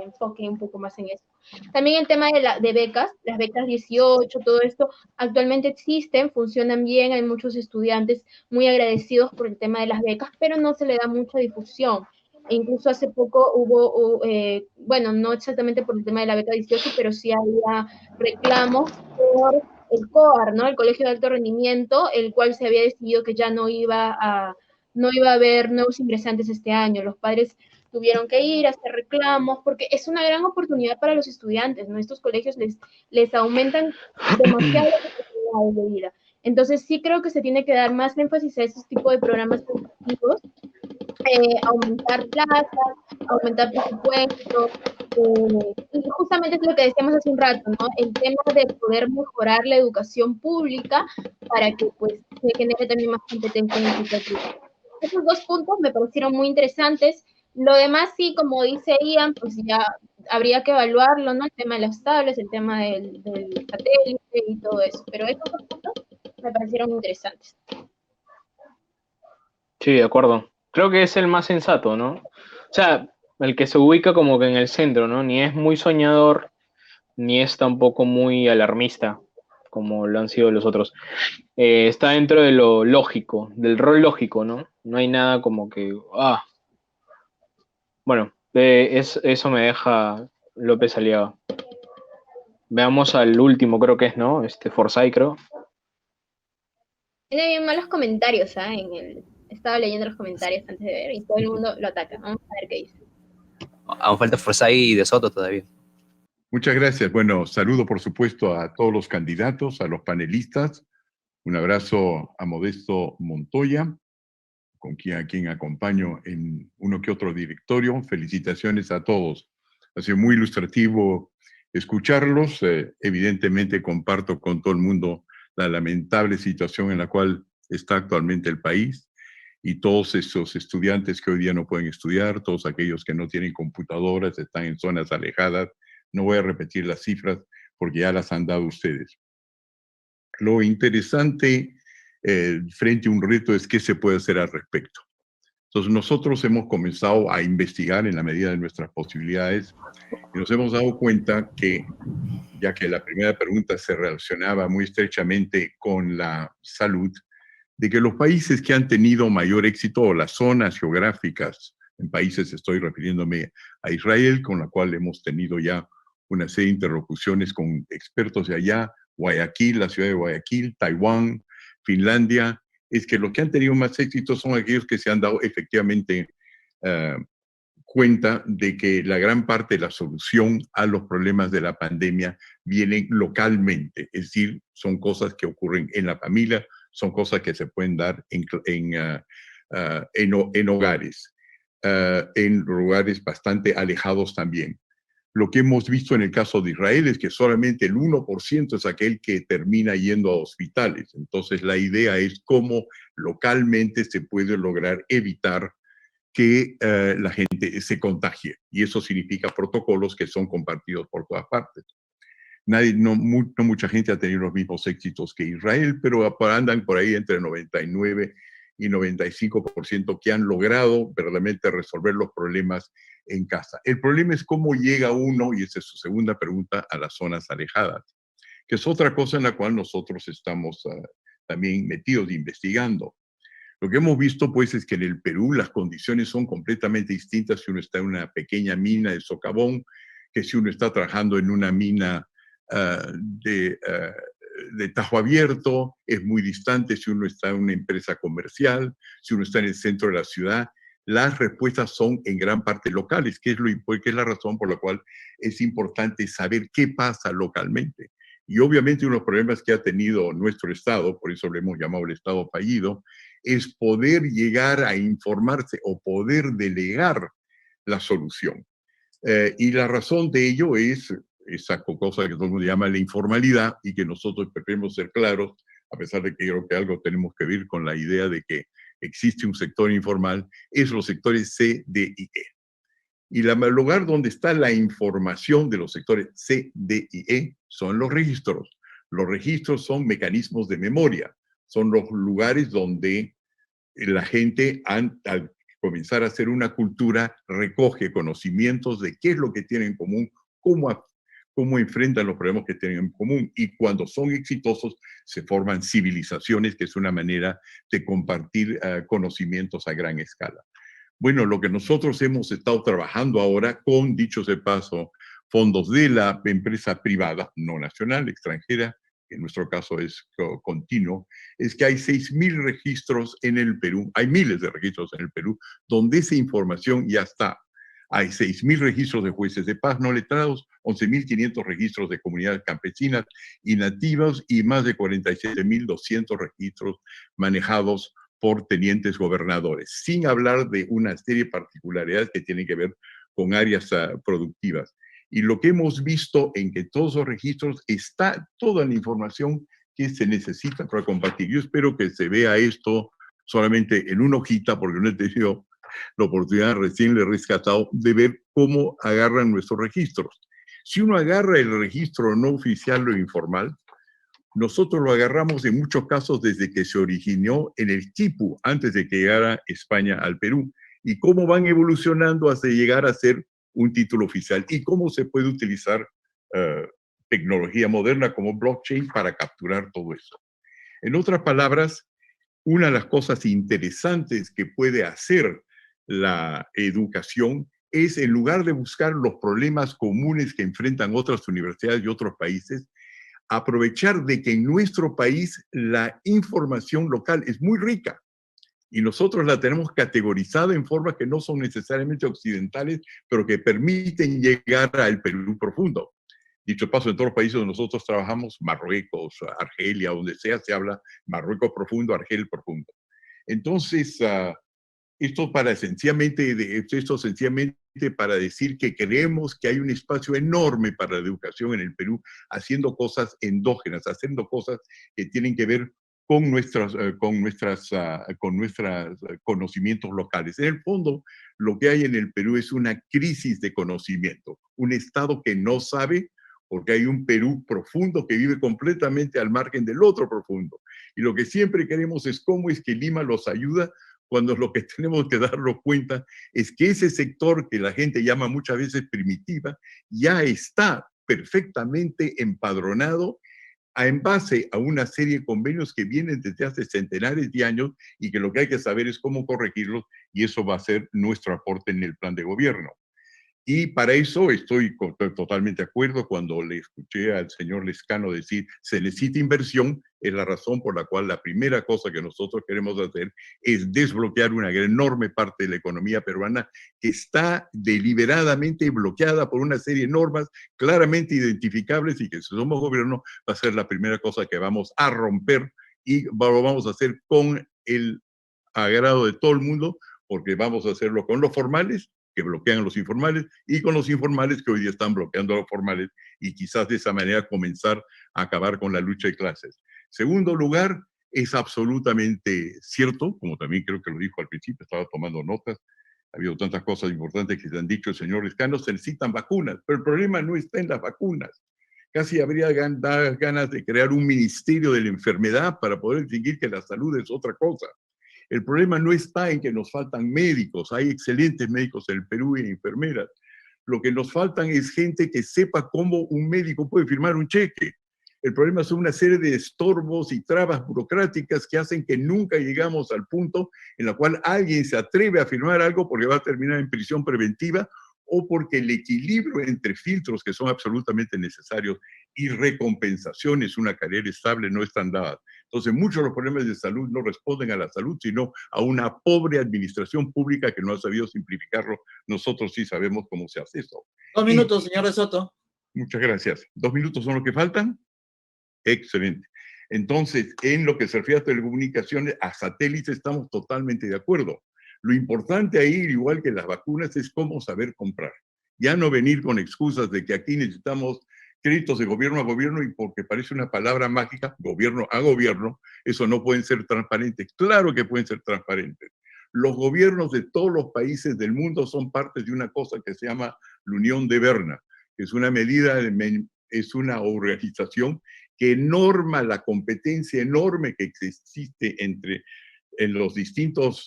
enfoque un poco más en eso. También el tema de becas, las becas 18, todo esto, actualmente existen, funcionan bien, hay muchos estudiantes muy agradecidos por el tema de las becas, pero no se le da mucha difusión. E incluso hace poco hubo, bueno, no exactamente por el tema de la beca 18, pero sí había reclamos por el COAR, ¿no? El Colegio de Alto Rendimiento, el cual se había decidido que ya no iba a haber nuevos ingresantes este año. Los padres tuvieron que ir a hacer reclamos, porque es una gran oportunidad para los estudiantes, ¿no? Estos colegios les aumentan demasiado las oportunidades de vida. Entonces sí creo que se tiene que dar más énfasis a esos tipos de programas educativos, aumentar plazas, aumentar presupuestos, y justamente es lo que decíamos hace un rato, ¿no? El tema de poder mejorar la educación pública para que pues se genere también más competencia en educativa. Esos dos puntos me parecieron muy interesantes. Lo demás sí, como dice Ian, pues ya habría que evaluarlo, ¿no? El tema de las tablets, el tema del satélite y todo eso. Pero estos dos puntos me parecieron interesantes. Sí, de acuerdo. Creo que es el más sensato, ¿no? O sea, el que se ubica como que en el centro, ¿no? Ni es muy soñador, ni es tampoco muy alarmista, como lo han sido los otros. Está dentro de lo lógico, del rol lógico, ¿no? No hay nada como que, Bueno, eso me deja López Aliaga. Veamos al último, creo que es, ¿no? Forsyth, creo. Tiene bien malos comentarios, ¿ah? Estaba leyendo los comentarios antes de ver y todo el mundo lo ataca. Vamos a ver qué dice. Aún falta Forsyth y De Soto todavía. Muchas gracias. Bueno, saludo por supuesto a todos los candidatos, a los panelistas. Un abrazo a Modesto Montoya, a quien acompaño en uno que otro directorio. Felicitaciones a todos. Ha sido muy ilustrativo escucharlos. Evidentemente comparto con todo el mundo la lamentable situación en la cual está actualmente el país y todos esos estudiantes que hoy día no pueden estudiar, todos aquellos que no tienen computadoras, están en zonas alejadas. No voy a repetir las cifras porque ya las han dado ustedes. Lo interesante frente a un reto es qué se puede hacer al respecto. Entonces nosotros hemos comenzado a investigar en la medida de nuestras posibilidades y nos hemos dado cuenta que, ya que la primera pregunta se relacionaba muy estrechamente con la salud, de que los países que han tenido mayor éxito, o las zonas geográficas, en países estoy refiriéndome a Israel, con la cual hemos tenido ya una serie de interlocuciones con expertos de allá, Guayaquil, la ciudad de Guayaquil, Taiwán, Finlandia, es que los que han tenido más éxito son aquellos que se han dado efectivamente cuenta de que la gran parte de la solución a los problemas de la pandemia vienen localmente, es decir, son cosas que ocurren en la familia, son cosas que se pueden dar en hogares, en lugares bastante alejados también. Lo que hemos visto en el caso de Israel es que solamente el 1% es aquel que termina yendo a hospitales. Entonces la idea es cómo localmente se puede lograr evitar que la gente se contagie. Y eso significa protocolos que son compartidos por todas partes. No mucha gente ha tenido los mismos éxitos que Israel, pero andan por ahí entre 99 y 95% que han logrado verdaderamente resolver los problemas en casa. El problema es cómo llega uno, y esa es su segunda pregunta, a las zonas alejadas, que es otra cosa en la cual nosotros estamos también metidos investigando. Lo que hemos visto, pues, es que en el Perú las condiciones son completamente distintas si uno está en una pequeña mina de socavón, que si uno está trabajando en una mina de tajo abierto, es muy distante si uno está en una empresa comercial, si uno está en el centro de la ciudad. Las respuestas son en gran parte locales, que es la razón por la cual es importante saber qué pasa localmente. Y obviamente uno de los problemas que ha tenido nuestro Estado, por eso lo hemos llamado el Estado fallido, es poder llegar a informarse o poder delegar la solución. Y la razón de ello es esa cosa que todo el mundo llama la informalidad y que nosotros preferimos ser claros, a pesar de que creo que algo tenemos que ver con la idea de que existe un sector informal, es los sectores C, D y E. Y el lugar donde está la información de los sectores C, D y E son los registros. Los registros son mecanismos de memoria, son los lugares donde la gente, al comenzar a hacer una cultura, recoge conocimientos de qué es lo que tienen en común, cómo enfrentan los problemas que tienen en común. Y cuando son exitosos, se forman civilizaciones, que es una manera de compartir conocimientos a gran escala. Bueno, lo que nosotros hemos estado trabajando ahora con, dicho de paso, fondos de la empresa privada, no nacional, extranjera, que en nuestro caso es continuo, es que hay 6.000 registros en el Perú, hay miles de registros en el Perú, donde esa información ya está. Hay 6.000 registros de jueces de paz no letrados, 11.500 registros de comunidades campesinas y nativas y más de 47.200 registros manejados por tenientes gobernadores, sin hablar de una serie de particularidades que tienen que ver con áreas productivas. Y lo que hemos visto en que todos los registros está toda la información que se necesita para compartir. Yo espero que se vea esto solamente en una hojita, porque no he tenido la oportunidad, recién le he rescatado, de ver cómo agarran nuestros registros. Si uno agarra el registro no oficial o informal, nosotros lo agarramos en muchos casos desde que se originó en el Quipu, antes de que llegara España al Perú, y cómo van evolucionando hasta llegar a ser un título oficial, y cómo se puede utilizar tecnología moderna como blockchain para capturar todo eso. En otras palabras, una de las cosas interesantes que puede hacer la educación es, en lugar de buscar los problemas comunes que enfrentan otras universidades y otros países, aprovechar de que en nuestro país la información local es muy rica y nosotros la tenemos categorizada en formas que no son necesariamente occidentales, pero que permiten llegar al Perú profundo. Dicho paso, en todos los países donde nosotros trabajamos, Marruecos, Argelia, donde sea, se habla Marruecos profundo, Argel profundo. Entonces, esto sencillamente para decir que creemos que hay un espacio enorme para la educación en el Perú, haciendo cosas endógenas, haciendo cosas que tienen que ver con nuestros conocimientos locales. En el fondo, lo que hay en el Perú es una crisis de conocimiento, un Estado que no sabe, porque hay un Perú profundo que vive completamente al margen del otro profundo. Y lo que siempre queremos es cómo es que Lima los ayuda, cuando lo que tenemos que darnos cuenta es que ese sector que la gente llama muchas veces primitiva, ya está perfectamente empadronado en base a una serie de convenios que vienen desde hace centenares de años y que lo que hay que saber es cómo corregirlos, y eso va a ser nuestro aporte en el plan de gobierno. Y para eso estoy totalmente de acuerdo cuando le escuché al señor Lescano decir se necesita inversión. Es la razón por la cual la primera cosa que nosotros queremos hacer es desbloquear una enorme parte de la economía peruana que está deliberadamente bloqueada por una serie de normas claramente identificables, y que si somos gobierno va a ser la primera cosa que vamos a romper, y lo vamos a hacer con el agrado de todo el mundo, porque vamos a hacerlo con los formales que bloquean a los informales y con los informales que hoy día están bloqueando a los formales, y quizás de esa manera comenzar a acabar con la lucha de clases. Segundo lugar, es absolutamente cierto, como también creo que lo dijo al principio, estaba tomando notas, ha habido tantas cosas importantes que se han dicho el señor Lescano, se necesitan vacunas, pero el problema no está en las vacunas. Casi habría ganas de crear un ministerio de la enfermedad para poder distinguir que la salud es otra cosa. El problema no está en que nos faltan médicos, hay excelentes médicos en el Perú y enfermeras. Lo que nos faltan es gente que sepa cómo un médico puede firmar un cheque. El problema son una serie de estorbos y trabas burocráticas que hacen que nunca llegamos al punto en la cual alguien se atreve a firmar algo porque va a terminar en prisión preventiva, o porque el equilibrio entre filtros que son absolutamente necesarios y recompensaciones, una carrera estable, no están dadas. Entonces, muchos de los problemas de salud no responden a la salud, sino a una pobre administración pública que no ha sabido simplificarlo. Nosotros sí sabemos cómo se hace eso. 2 minutos, señor de Soto. Muchas gracias. 2 minutos son los que faltan. Excelente. Entonces, en lo que se refiere a telecomunicaciones, a satélites, estamos totalmente de acuerdo. Lo importante ahí, igual que las vacunas, es cómo saber comprar. Ya no venir con excusas de que aquí necesitamos créditos de gobierno a gobierno, y porque parece una palabra mágica, gobierno a gobierno, eso no pueden ser transparentes. Claro que pueden ser transparentes. Los gobiernos de todos los países del mundo son parte de una cosa que se llama la Unión de Berna, que es una medida, es una organización que norma la competencia enorme que existe en los distintos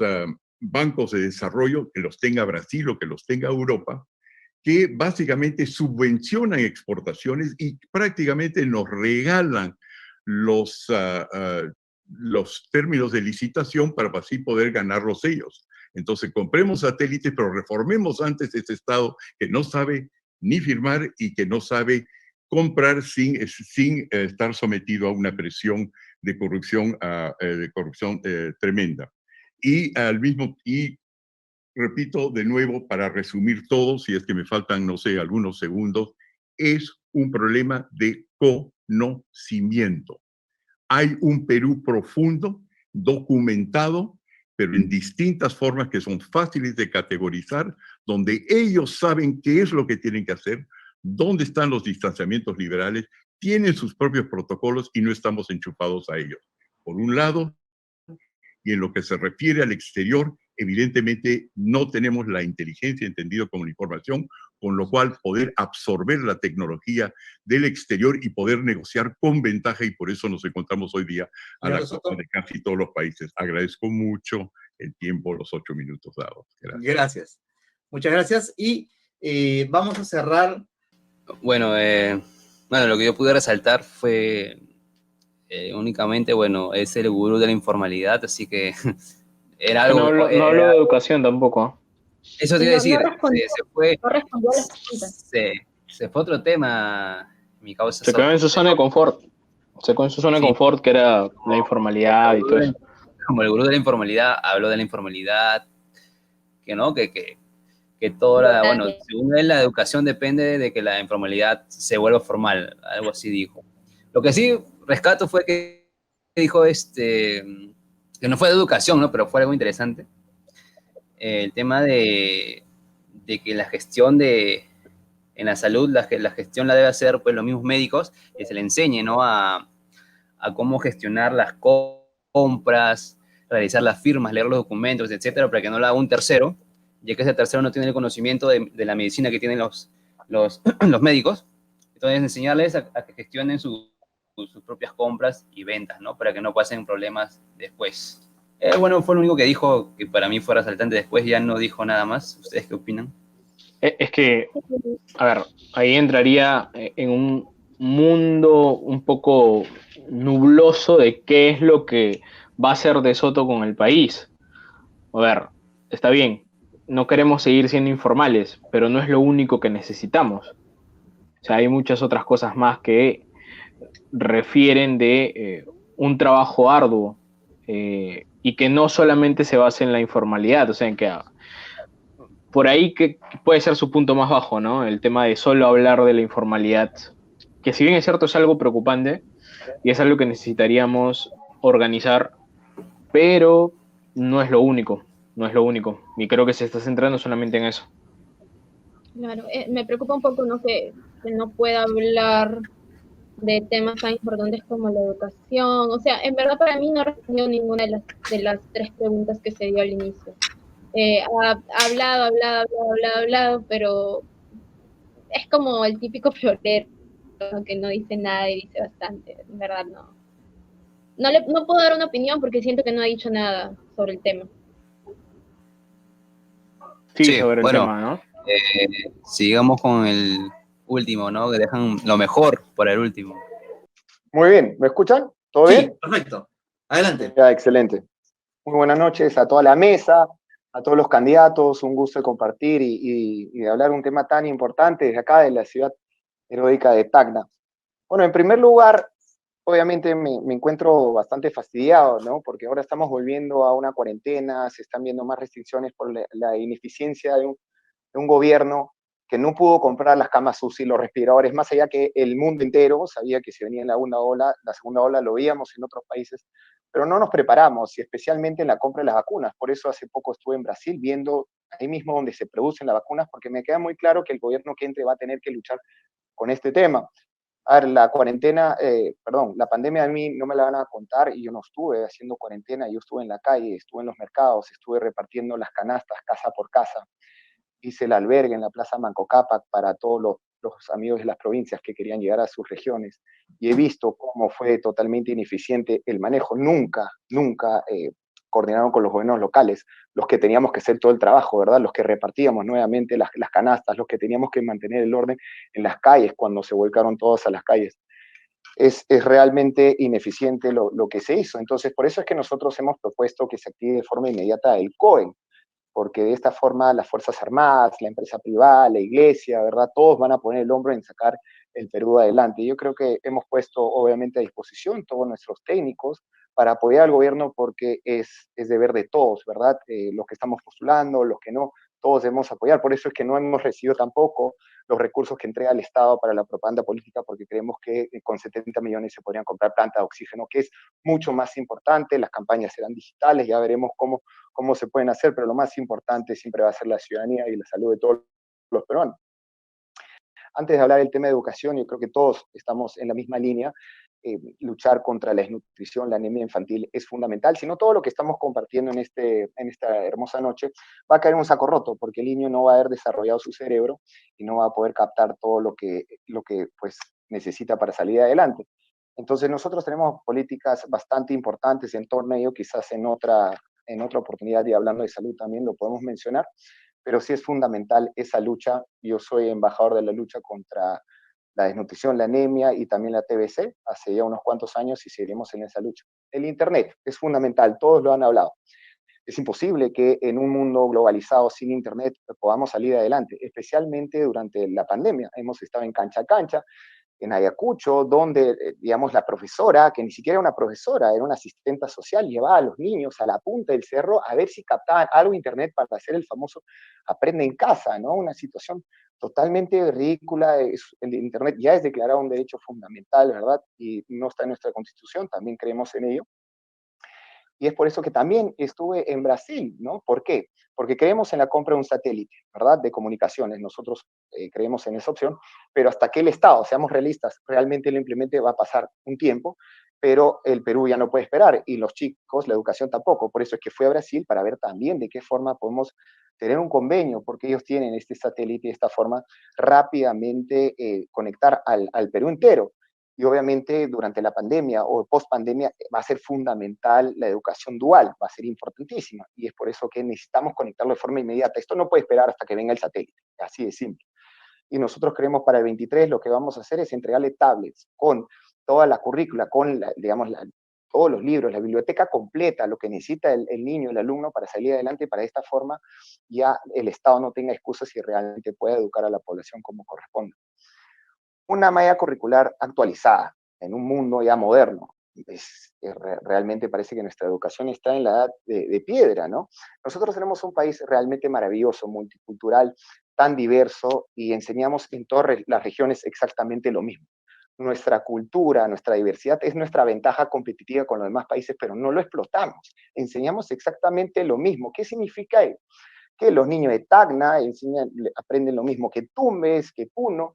bancos de desarrollo, que los tenga Brasil o que los tenga Europa, que básicamente subvencionan exportaciones y prácticamente nos regalan los términos de licitación para así poder ganarlos ellos. Entonces, compremos satélites, pero reformemos antes ese Estado que no sabe ni firmar y que no sabe comprar sin estar sometido a una presión de corrupción, tremenda. Y repito de nuevo, para resumir todo, si es que me faltan, no sé, algunos segundos, es un problema de conocimiento. Hay un Perú profundo, documentado, pero en distintas formas que son fáciles de categorizar, donde ellos saben qué es lo que tienen que hacer, dónde están los distanciamientos liberales, tienen sus propios protocolos y no estamos enchufados a ellos. Por un lado, y en lo que se refiere al exterior, evidentemente no tenemos la inteligencia, entendido como la información, con lo cual poder absorber la tecnología del exterior y poder negociar con ventaja, y por eso nos encontramos hoy día a la costa de casi todos los países. Agradezco mucho el tiempo, los 8 minutos dados. Gracias. Muchas gracias. Y vamos a cerrar. Bueno, lo que yo pude resaltar fue únicamente, bueno, es el gurú de la informalidad, así que era algo... No hablo de educación tampoco. Eso te iba a decir, no respondió a las preguntas. se fue otro tema, mi causa. Se quedó en su zona de confort. Se quedó en su zona de confort, que era la informalidad y todo eso. Como el gurú de la informalidad, habló de la informalidad, que no, que toda bueno, según él, la educación depende de que la informalidad se vuelva formal, algo así dijo. Lo que sí rescato fue que dijo que no fue de educación, ¿no? Pero fue algo interesante. El tema de que la gestión en la salud, la gestión la debe hacer pues los mismos médicos, que se le enseñe, ¿no? A cómo gestionar las compras, realizar las firmas, leer los documentos, etcétera, para que no lo haga un tercero, ya que ese tercero no tiene el conocimiento de la medicina que tienen los médicos. Entonces, enseñarles a que gestionen sus propias compras y ventas, ¿no? Para que no pasen problemas después. Bueno, fue lo único que dijo, que para mí fue resaltante. Después ya no dijo nada más. ¿Ustedes qué opinan? Es que, a ver, ahí entraría en un mundo un poco nubloso de qué es lo que va a hacer De Soto con el país. A ver, está bien, no queremos seguir siendo informales, pero no es lo único que necesitamos. O sea, hay muchas otras cosas más que refieren de un trabajo arduo y que no solamente se basa en la informalidad, o sea, en que por ahí que puede ser su punto más bajo, ¿no? El tema de solo hablar de la informalidad, que si bien es cierto es algo preocupante y es algo que necesitaríamos organizar, pero no es lo único, no es lo único. Y creo que se está centrando solamente en eso. Claro, me preocupa un poco, ¿no? Que no pueda hablar de temas tan importantes como la educación. O sea, en verdad para mí no respondió ninguna de las 3 preguntas que se dio al inicio. Ha hablado, pero es como el típico florero, ¿no? Que no dice nada y dice bastante. En verdad no puedo dar una opinión porque siento que no ha dicho nada sobre el tema. Sí, sobre el tema, ¿no? Sigamos con el último, ¿no? Que dejan lo mejor para el último. Muy bien, ¿me escuchan? ¿Todo bien? Perfecto. Adelante. Ya, excelente. Muy buenas noches a toda la mesa, a todos los candidatos. Un gusto de compartir y de hablar un tema tan importante desde acá, de la ciudad heroica de Tacna. Bueno, en primer lugar, obviamente me encuentro bastante fastidiado, ¿no? Porque ahora estamos volviendo a una cuarentena, se están viendo más restricciones por la ineficiencia de un gobierno que no pudo comprar las camas UCI, los respiradores, más allá que el mundo entero sabía que se venía la segunda ola lo veíamos en otros países, pero no nos preparamos, y especialmente en la compra de las vacunas. Por eso hace poco estuve en Brasil viendo ahí mismo donde se producen las vacunas, porque me queda muy claro que el gobierno que entre va a tener que luchar con este tema. A ver, la pandemia a mí no me la van a contar y yo no estuve haciendo cuarentena, yo estuve en la calle, estuve en los mercados, estuve repartiendo las canastas casa por casa, hice el albergue en la Plaza Manco Cápac para todos los amigos de las provincias que querían llegar a sus regiones y he visto cómo fue totalmente ineficiente el manejo. Nunca coordinaron con los gobiernos locales, los que teníamos que hacer todo el trabajo, ¿verdad? Los que repartíamos nuevamente las canastas, los que teníamos que mantener el orden en las calles cuando se volcaron todos a las calles. Es realmente ineficiente lo que se hizo. Entonces, por eso es que nosotros hemos propuesto que se active de forma inmediata el COE, porque de esta forma las Fuerzas Armadas, la empresa privada, la iglesia, ¿verdad? Todos van a poner el hombro en sacar el Perú adelante. Yo creo que hemos puesto obviamente a disposición todos nuestros técnicos para apoyar al gobierno porque es deber de todos, ¿verdad? Los que estamos postulando, los que no, todos debemos apoyar. Por eso es que no hemos recibido tampoco los recursos que entrega el Estado para la propaganda política, porque creemos que con 70 millones se podrían comprar plantas de oxígeno, que es mucho más importante. Las campañas serán digitales, ya veremos cómo se pueden hacer, pero lo más importante siempre va a ser la ciudadanía y la salud de todos los peruanos. Antes de hablar del tema de educación, yo creo que todos estamos en la misma línea. Luchar contra la desnutrición, la anemia infantil es fundamental, si no todo lo que estamos compartiendo en esta hermosa noche va a caer en un saco roto, porque el niño no va a haber desarrollado su cerebro y no va a poder captar todo lo que pues, necesita para salir adelante. Entonces nosotros tenemos políticas bastante importantes en torno a ello, quizás en otra oportunidad y hablando de salud también lo podemos mencionar, pero sí es fundamental esa lucha. Yo soy embajador de la lucha contra la desnutrición, la anemia y también la TBC, hace ya unos cuantos años y seguiremos en esa lucha. El Internet es fundamental, todos lo han hablado. Es imposible que en un mundo globalizado sin Internet podamos salir adelante, especialmente durante la pandemia. Hemos estado en cancha a cancha, en Ayacucho, donde, digamos, la profesora, que ni siquiera era una profesora, era una asistenta social, llevaba a los niños a la punta del cerro a ver si captaban algo de Internet para hacer el famoso aprende en casa, ¿no? Una situación totalmente ridícula. El Internet ya es declarado un derecho fundamental, ¿verdad? Y no está en nuestra Constitución, también creemos en ello. Y es por eso que también estuve en Brasil, ¿no? ¿Por qué? Porque creemos en la compra de un satélite, ¿verdad? De comunicaciones. Nosotros creemos en esa opción, pero hasta que el Estado, seamos realistas, realmente lo implemente va a pasar un tiempo, pero el Perú ya no puede esperar y los chicos, la educación tampoco. Por eso es que fui a Brasil para ver también de qué forma podemos tener un convenio, porque ellos tienen este satélite de esta forma rápidamente conectar al Perú entero. Y obviamente durante la pandemia o post-pandemia va a ser fundamental la educación dual, va a ser importantísima. Y es por eso que necesitamos conectarlo de forma inmediata. Esto no puede esperar hasta que venga el satélite, así de simple. Y nosotros creemos para el 23 lo que vamos a hacer es entregarle tablets con toda la currícula, con, todos los libros, la biblioteca completa, lo que necesita el niño, el alumno para salir adelante. Para esta forma ya el Estado no tenga excusas y realmente pueda educar a la población como corresponde. Una malla curricular actualizada en un mundo ya moderno. Realmente parece que nuestra educación está en la edad de piedra, ¿no? Nosotros tenemos un país realmente maravilloso, multicultural, tan diverso, y enseñamos en todas las regiones exactamente lo mismo. Nuestra cultura, nuestra diversidad es nuestra ventaja competitiva con los demás países, pero no lo explotamos. Enseñamos exactamente lo mismo. ¿Qué significa ello? Que los niños de Tacna aprenden lo mismo que Tumbes, que Puno,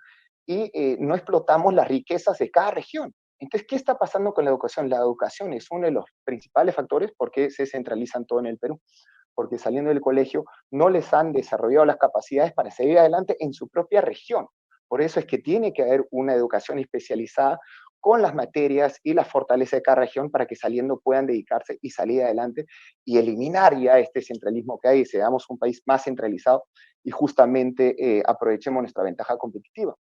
y no explotamos las riquezas de cada región. Entonces, ¿qué está pasando con la educación? La educación es uno de los principales factores porque se centralizan todo en el Perú, porque saliendo del colegio no les han desarrollado las capacidades para seguir adelante en su propia región. Por eso es que tiene que haber una educación especializada con las materias y la fortaleza de cada región para que saliendo puedan dedicarse y salir adelante y eliminar ya este centralismo que hay y seamos un país más centralizado y justamente aprovechemos nuestra ventaja competitiva.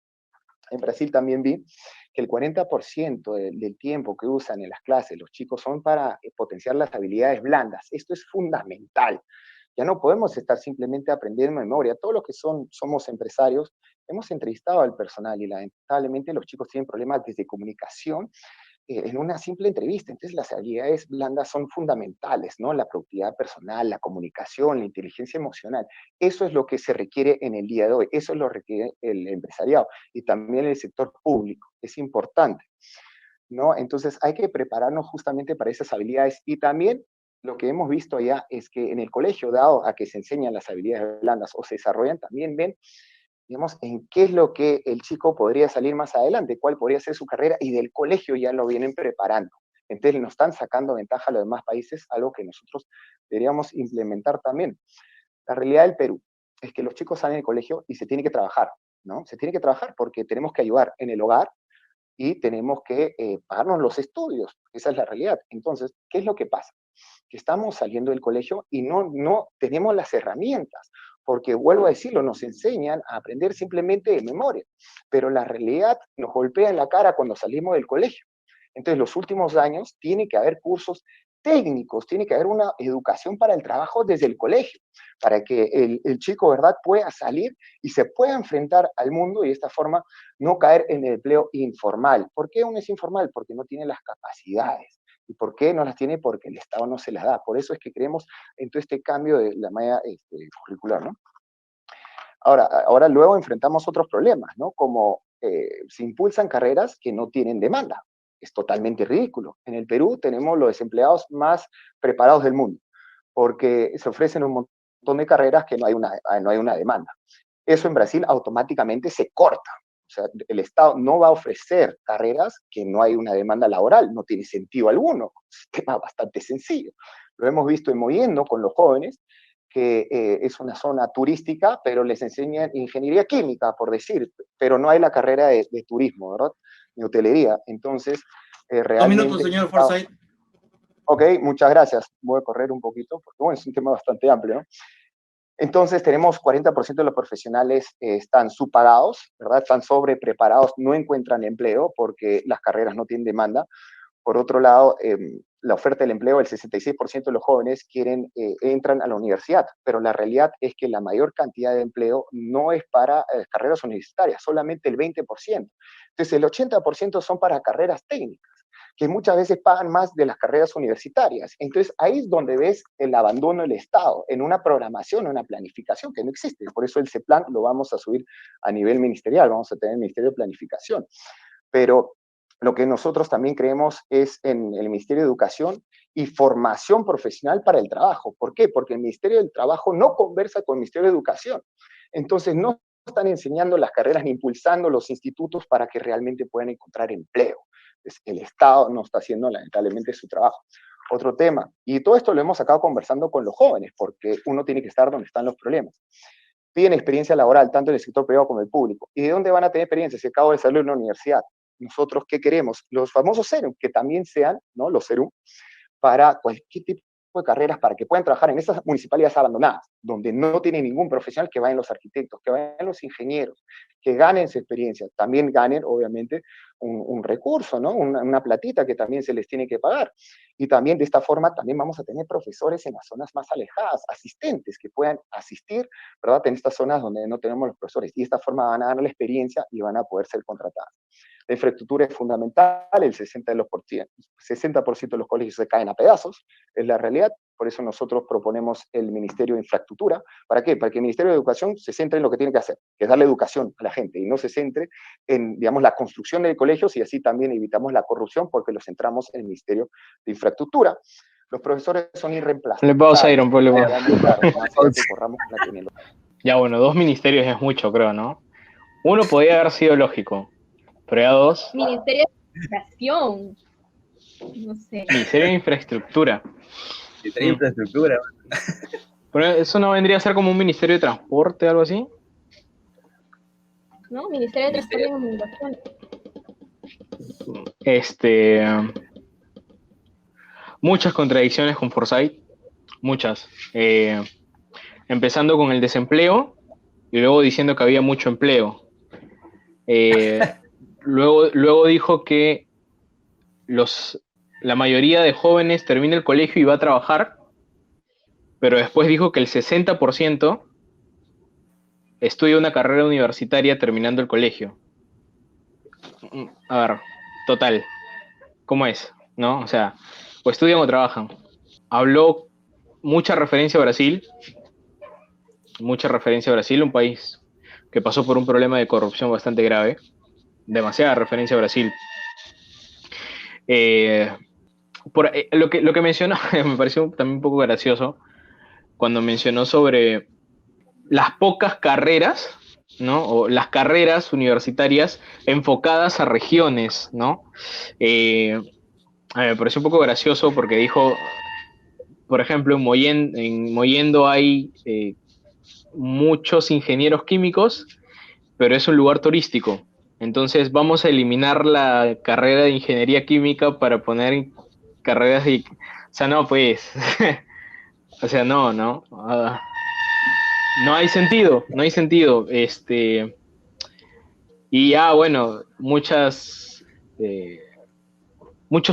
En Brasil también vi que el 40% del tiempo que usan en las clases los chicos son para potenciar las habilidades blandas. Esto es fundamental. Ya no podemos estar simplemente aprendiendo de memoria. Todos los que somos empresarios hemos entrevistado al personal y lamentablemente los chicos tienen problemas desde comunicación en una simple entrevista. Entonces las habilidades blandas son fundamentales, ¿no? La productividad personal, la comunicación, la inteligencia emocional. Eso es lo que se requiere en el día de hoy. Eso es lo que requiere el empresariado y también el sector público. Es importante, ¿no? Entonces hay que prepararnos justamente para esas habilidades y también lo que hemos visto ya es que en el colegio, dado a que se enseñan las habilidades blandas o se desarrollan, también ven digamos, en qué es lo que el chico podría salir más adelante, cuál podría ser su carrera, y del colegio ya lo vienen preparando. Entonces nos están sacando ventaja a los demás países, algo que nosotros deberíamos implementar también. La realidad del Perú es que los chicos salen del colegio y se tiene que trabajar, ¿no? Se tiene que trabajar porque tenemos que ayudar en el hogar y tenemos que pagarnos los estudios. Esa es la realidad. Entonces, ¿qué es lo que pasa? Que estamos saliendo del colegio y no tenemos las herramientas, porque vuelvo a decirlo, nos enseñan a aprender simplemente de memoria, pero la realidad nos golpea en la cara cuando salimos del colegio. Entonces, los últimos años tiene que haber cursos técnicos, tiene que haber una educación para el trabajo desde el colegio, para que el chico, ¿verdad?, pueda salir y se pueda enfrentar al mundo y de esta forma no caer en el empleo informal. ¿Por qué uno es informal? Porque no tiene las capacidades. ¿Y por qué no las tiene? Porque el Estado no se las da. Por eso es que creemos en todo este cambio de la malla curricular, ¿no? Ahora luego enfrentamos otros problemas, ¿no? Como se impulsan carreras que no tienen demanda. Es totalmente ridículo. En el Perú tenemos los desempleados más preparados del mundo, porque se ofrecen un montón de carreras que no hay una demanda. Eso en Brasil automáticamente se corta. O sea, el Estado no va a ofrecer carreras que no hay una demanda laboral, no tiene sentido alguno. Es un tema bastante sencillo. Lo hemos visto en Mollendo con los jóvenes, que es una zona turística, pero les enseñan ingeniería química, por decir, pero no hay la carrera de turismo, ¿verdad? Ni hotelería. Entonces, realmente... 2 minutos, señor Forsyth. Ok, muchas gracias. Voy a correr un poquito, porque bueno, es un tema bastante amplio, ¿no? Entonces, tenemos 40% de los profesionales están subpagados, ¿verdad? Están sobrepreparados, no encuentran empleo porque las carreras no tienen demanda. Por otro lado, la oferta del empleo, el 66% de los jóvenes entran a la universidad, pero la realidad es que la mayor cantidad de empleo no es para carreras universitarias, solamente el 20%. Entonces, el 80% son para carreras técnicas, que muchas veces pagan más de las carreras universitarias. Entonces, ahí es donde ves el abandono del Estado, en una programación, una planificación que no existe. Por eso el CEPLAN lo vamos a subir a nivel ministerial, vamos a tener el Ministerio de Planificación. Pero lo que nosotros también creemos es en el Ministerio de Educación y formación profesional para el trabajo. ¿Por qué? Porque el Ministerio del Trabajo no conversa con el Ministerio de Educación. Entonces, no están enseñando las carreras ni impulsando los institutos para que realmente puedan encontrar empleo. El Estado no está haciendo lamentablemente su trabajo. Otro tema, y todo esto lo hemos acabado conversando con los jóvenes, porque uno tiene que estar donde están los problemas. Piden experiencia laboral, tanto en el sector privado como en el público. ¿Y de dónde van a tener experiencia si acabo de salir de una universidad? Nosotros, ¿qué queremos? Los famosos CERUM, que también sean, ¿no?, los CERUM, para cualquier tipo de carreras, para que puedan trabajar en esas municipalidades abandonadas, donde no tienen ningún profesional, que vayan los arquitectos, que vayan los ingenieros, que ganen su experiencia, también ganen, obviamente, un recurso, ¿no?, una platita que también se les tiene que pagar. Y también de esta forma también vamos a tener profesores en las zonas más alejadas, asistentes que puedan asistir, ¿verdad?, en estas zonas donde no tenemos los profesores. Y de esta forma van a dar la experiencia y van a poder ser contratados. La infraestructura es fundamental, el 60% de los colegios se caen a pedazos, es la realidad. Por eso nosotros proponemos el Ministerio de Infraestructura. ¿Para qué? Para que el Ministerio de Educación se centre en lo que tiene que hacer, que es darle educación a la gente, y no se centre en, digamos, la construcción de colegios, y así también evitamos la corrupción, porque lo centramos en el Ministerio de Infraestructura. Los profesores son irreemplazables. Le pausa, Iron, por favor. Ya, bueno, 2 ministerios es mucho, creo, ¿no? Uno podría haber sido lógico, pero ya 2... Ministerio de Educación. No sé. Ministerio de Infraestructura. Ministerio de Infraestructura. Pero eso no vendría a ser como un Ministerio de Transporte, algo así. ¿No? Ministerio de Transporte y Comunicación. Muchas contradicciones con Forsyth, muchas. Empezando con el desempleo y luego diciendo que había mucho empleo. Luego dijo que la mayoría de jóvenes termina el colegio y va a trabajar, pero después dijo que el 60% estudia una carrera universitaria terminando el colegio. A ver, total, ¿cómo es? ¿No? O sea, o estudian o trabajan. Habló mucha referencia a Brasil, un país que pasó por un problema de corrupción bastante grave, demasiada referencia a Brasil. Lo que mencionó me pareció también un poco gracioso, cuando mencionó sobre las pocas carreras ¿no? O las carreras universitarias enfocadas a regiones, ¿no? Me pareció un poco gracioso porque dijo, por ejemplo, en Mollendo hay muchos ingenieros químicos, pero es un lugar turístico. Entonces vamos a eliminar la carrera de ingeniería química para poner carreras de... O sea, no, pues... o sea, no, ¿no? No hay sentido, no hay sentido. Y ya, bueno, muchos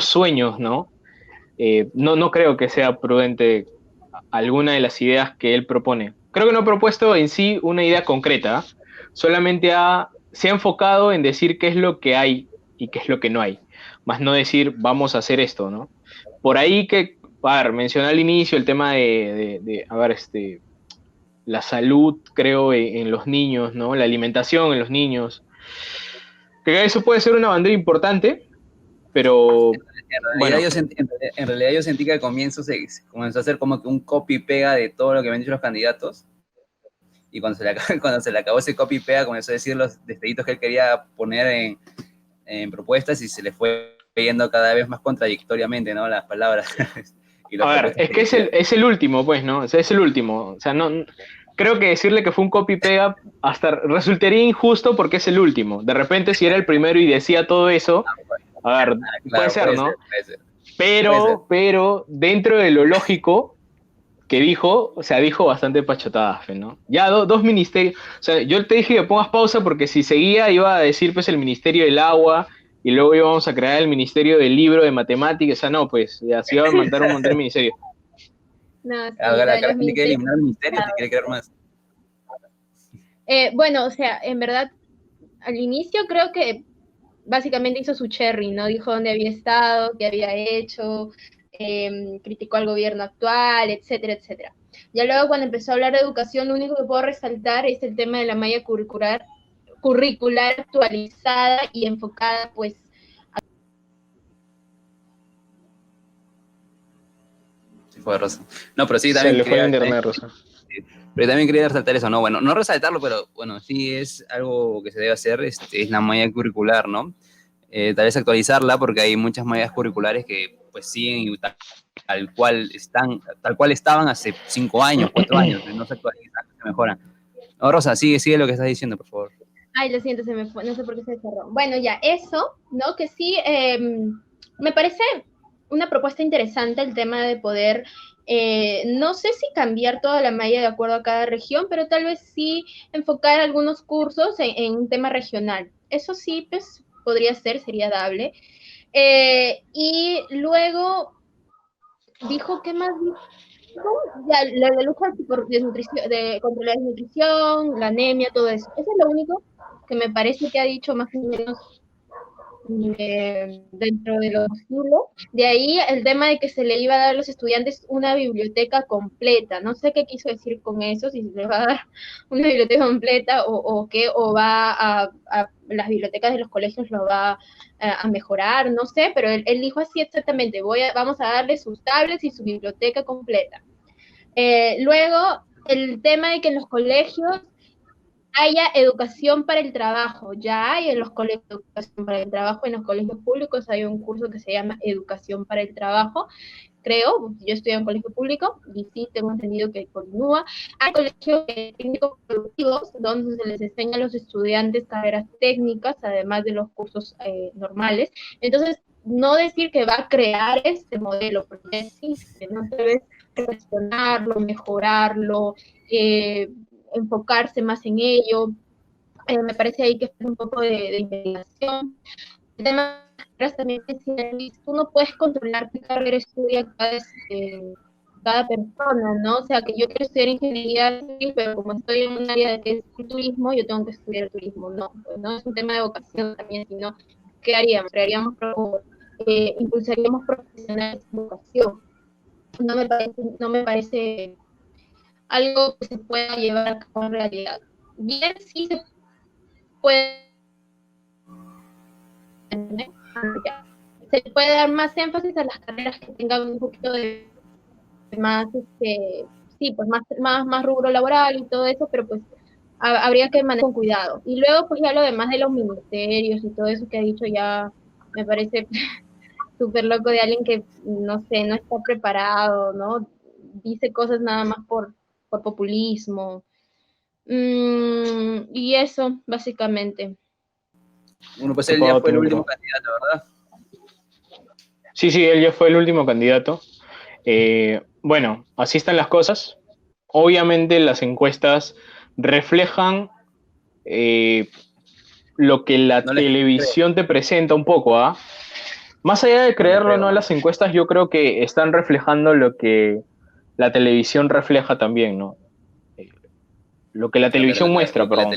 sueños, ¿no? No creo que sea prudente alguna de las ideas que él propone. Creo que no ha propuesto en sí una idea concreta, solamente se ha enfocado en decir qué es lo que hay y qué es lo que no hay, más no decir vamos a hacer esto, ¿no? Por ahí que, a ver, mencioné al inicio el tema a ver, la salud, creo, en los niños, ¿no? La alimentación en los niños. Que eso puede ser una bandera importante, pero En realidad yo sentí que al comienzo se comenzó a hacer como que un copy y pega de todo lo que habían dicho los candidatos, y cuando se le acabó ese copy y pega comenzó a decir los detallitos que él quería poner en propuestas, y se le fue yendo cada vez más contradictoriamente, ¿no? Las palabras. A ver, es que es el último, pues, ¿no? O sea, es el último. O sea, no, creo que decirle que fue un copy y pega hasta resultaría injusto porque es el último. De repente, si era el primero y decía todo eso, a ver, puede ser, ¿no? Puede ser. Pero dentro de lo lógico que dijo, o sea, dijo bastante pachotadas, ¿no? Ya dos ministerios, o sea, yo te dije que pongas pausa porque si seguía iba a decir pues el Ministerio del Agua y luego íbamos a crear el Ministerio del Libro de Matemáticas, o sea, no, pues ya se iba a mandar un montón de ministerios. No, sí, Ahora la gente quiere eliminar el ministerio, te quiere crear más. Bueno, o sea, en verdad, al inicio creo que básicamente hizo su cherry, ¿no? Dijo dónde había estado, qué había hecho, criticó al gobierno actual, etcétera, etcétera. Ya luego cuando empezó a hablar de educación, lo único que puedo resaltar es el tema de la malla curricular actualizada y enfocada, pues, Fue Rosa. No, pero sí, también se le fue el internet, Rosa. Pero también quería resaltar eso, ¿no? Bueno, no resaltarlo, pero bueno, sí es algo que se debe hacer, es la malla curricular, ¿no? Tal vez actualizarla, porque hay muchas mallas curriculares que pues siguen tal cual estaban hace 5 años, 4 años, no se actualizan, se mejoran. No, Rosa, sigue lo que estás diciendo, por favor. Ay, lo siento, se me fue, no sé por qué se cerró. Bueno, ya, eso, ¿no? Que sí, me parece una propuesta interesante el tema de poder, no sé si cambiar toda la malla de acuerdo a cada región, pero tal vez sí enfocar algunos cursos en un tema regional. Eso sí, pues podría ser, sería dable. Y luego dijo, ¿qué más dijo? Ya, la lucha contra la desnutrición, la anemia, todo eso. Eso es lo único que me parece que ha dicho más o menos dentro de lo posible. De ahí el tema de que se le iba a dar a los estudiantes una biblioteca completa. No sé qué quiso decir con eso, si se les va a dar una biblioteca completa o qué, o va a las bibliotecas de los colegios lo va a mejorar, no sé, pero él dijo así exactamente, vamos a darle sus tablets y su biblioteca completa. Luego, el tema de que en los colegios haya educación para el trabajo. Ya hay en los colegios educación para el trabajo, en los colegios públicos hay un curso que se llama Educación para el Trabajo, creo, yo estudié en un colegio público y sí tengo entendido que continúa. Hay colegios técnicos productivos donde se les enseña a los estudiantes carreras técnicas, además de los cursos normales. Entonces, no decir que va a crear este modelo, porque existe, no debes cuestionarlo, mejorarlo, enfocarse más en ello. Me parece ahí que es un poco de investigación. El tema también es que tú no puedes controlar qué carrera estudia cada persona, ¿no? O sea, que yo quiero estudiar ingeniería civil, pero como estoy en un área de el turismo, yo tengo que estudiar turismo. No, pues no es un tema de vocación también, sino ¿qué haríamos? Impulsaríamos profesionales de educación. No me parece algo que se pueda llevar a cabo en realidad. Bien, sí se puede dar más énfasis a las carreras que tengan un poquito de más, sí, pues más rubro laboral y todo eso, pero pues habría que manejar con cuidado. Y luego, pues ya lo demás de los ministerios y todo eso que ha dicho ya me parece súper loco de alguien que, no sé, no está preparado, ¿no? Dice cosas nada más por populismo. Y eso, básicamente. Bueno, pues él ya fue el último candidato, ¿verdad? Sí, él ya fue el último candidato. Bueno, así están las cosas. Obviamente las encuestas reflejan lo que la televisión te presenta un poco, ¿ah? Más allá de creerlo o no, las encuestas yo creo que están reflejando lo que la televisión refleja también, ¿no? Lo que la televisión muestra, perdón.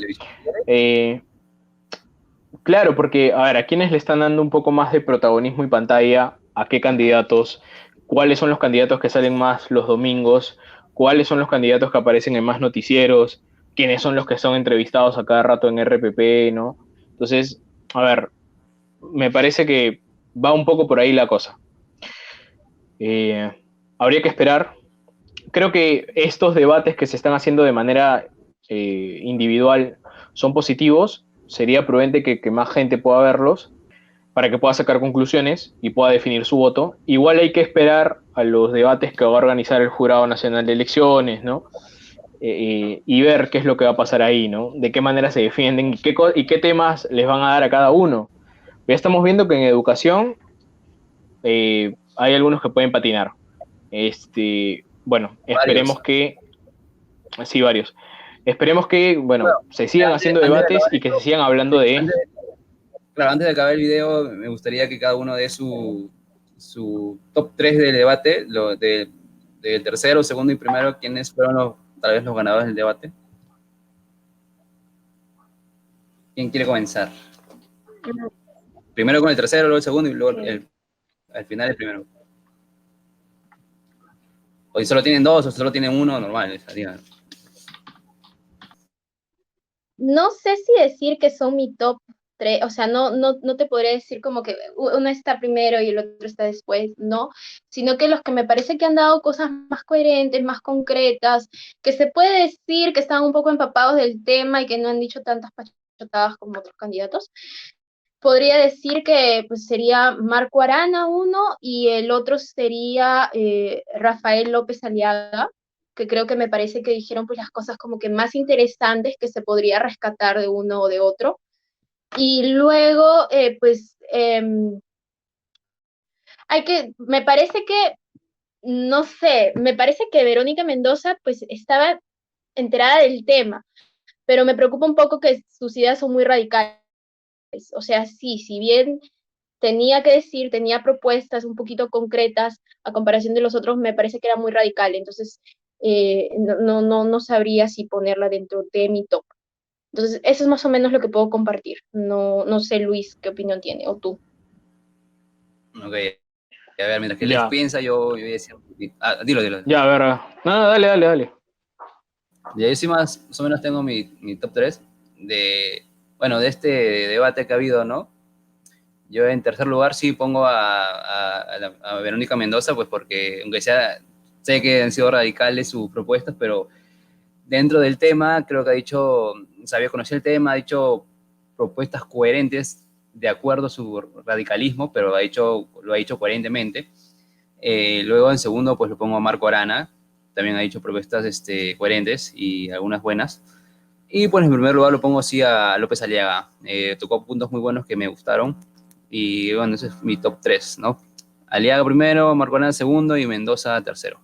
Claro, porque, a ver, ¿a quiénes le están dando un poco más de protagonismo y pantalla? ¿A qué candidatos? ¿Cuáles son los candidatos que salen más los domingos? ¿Cuáles son los candidatos que aparecen en más noticieros? ¿Quiénes son los que son entrevistados a cada rato en RPP, ¿no? Entonces, a ver, me parece que va un poco por ahí la cosa. Habría que esperar. Creo que estos debates que se están haciendo de manera individual son positivos. Sería prudente que más gente pueda verlos para que pueda sacar conclusiones y pueda definir su voto. Igual hay que esperar a los debates que va a organizar el Jurado Nacional de Elecciones, ¿no? Y ver qué es lo que va a pasar ahí, ¿no? De qué manera se defienden y qué temas les van a dar a cada uno. Ya estamos viendo que en educación hay algunos que pueden patinar. Bueno, esperemos que... Sí, varios. Esperemos que, bueno, se sigan haciendo debates y que se sigan hablando de... Claro, antes de acabar el video, me gustaría que cada uno dé su top 3 del debate, del tercero, segundo y primero, quiénes fueron tal vez los ganadores del debate. ¿Quién quiere comenzar? Primero con el tercero, luego el segundo y luego al final el primero. O si solo tienen dos o solo tienen uno, normal. No sé si decir que son mi top 3, o sea, no te podría decir como que uno está primero y el otro está después, no, sino que los que me parece que han dado cosas más coherentes, más concretas, que se puede decir que están un poco empapados del tema y que no han dicho tantas pachotadas como otros candidatos. Podría decir que pues, sería Marco Arana uno y el otro sería Rafael López Aliaga, que creo que me parece que dijeron pues las cosas como que más interesantes que se podría rescatar de uno o de otro. Y luego, me parece que, no sé, me parece que Verónica Mendoza pues estaba enterada del tema, pero me preocupa un poco que sus ideas son muy radicales. O sea, sí, si bien tenía que decir, tenía propuestas un poquito concretas a comparación de los otros, me parece que era muy radical, entonces no sabría si ponerla dentro de mi top. Entonces, eso es más o menos lo que puedo compartir. No sé, Luis, qué opinión tiene, o tú. Ok, a ver, mientras que Luis piensa, yo voy a decir... Dilo. Ya, a ver, no, dale. Ya, yo sí más o menos tengo mi top 3 de este debate que ha habido, ¿no? Yo en tercer lugar sí pongo a Verónica Mendoza, pues porque aunque sé que han sido radicales sus propuestas, pero dentro del tema creo que sabía conocer el tema, ha dicho propuestas coherentes de acuerdo a su radicalismo, pero lo ha dicho coherentemente. Luego en segundo pues lo pongo a Marco Arana, también ha dicho propuestas coherentes y algunas buenas. Y pues en primer lugar lo pongo así a López Aliaga, tocó puntos muy buenos que me gustaron. Y bueno, ese es mi top 3, ¿no? Aliaga primero, Marco Arana segundo y Mendoza tercero.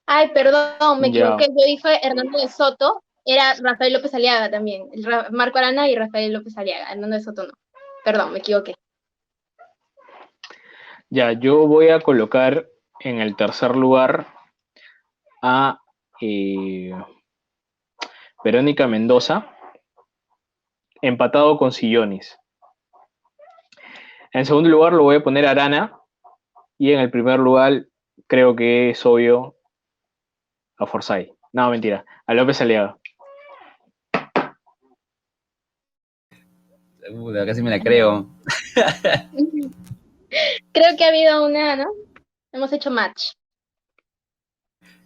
Ay, perdón, me equivoqué. Yo dije Hernando de Soto, era Rafael López Aliaga también. Marco Arana y Rafael López Aliaga, Hernando de Soto no. Perdón, me equivoqué. Ya, yo voy a colocar en el tercer lugar a Verónica Mendoza, empatado con Sillones. En segundo lugar lo voy a poner a Arana y en el primer lugar creo que es obvio a Forsyth. No, mentira, a López Aliaga. Casi me la creo. Creo que ha habido una, ¿no? Hemos hecho match.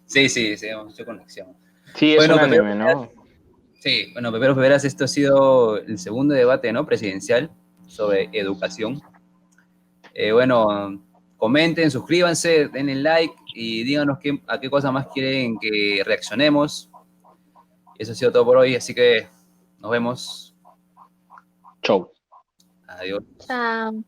Sí, hemos hecho conexión. Sí, es unánime, ¿no? Sí, bueno, Peperos Peperas, esto ha sido el segundo debate, ¿no? Presidencial sobre educación. Bueno, comenten, suscríbanse, denle like y díganos a qué cosa más quieren que reaccionemos. Eso ha sido todo por hoy, así que nos vemos. Chau. Adiós. Chao.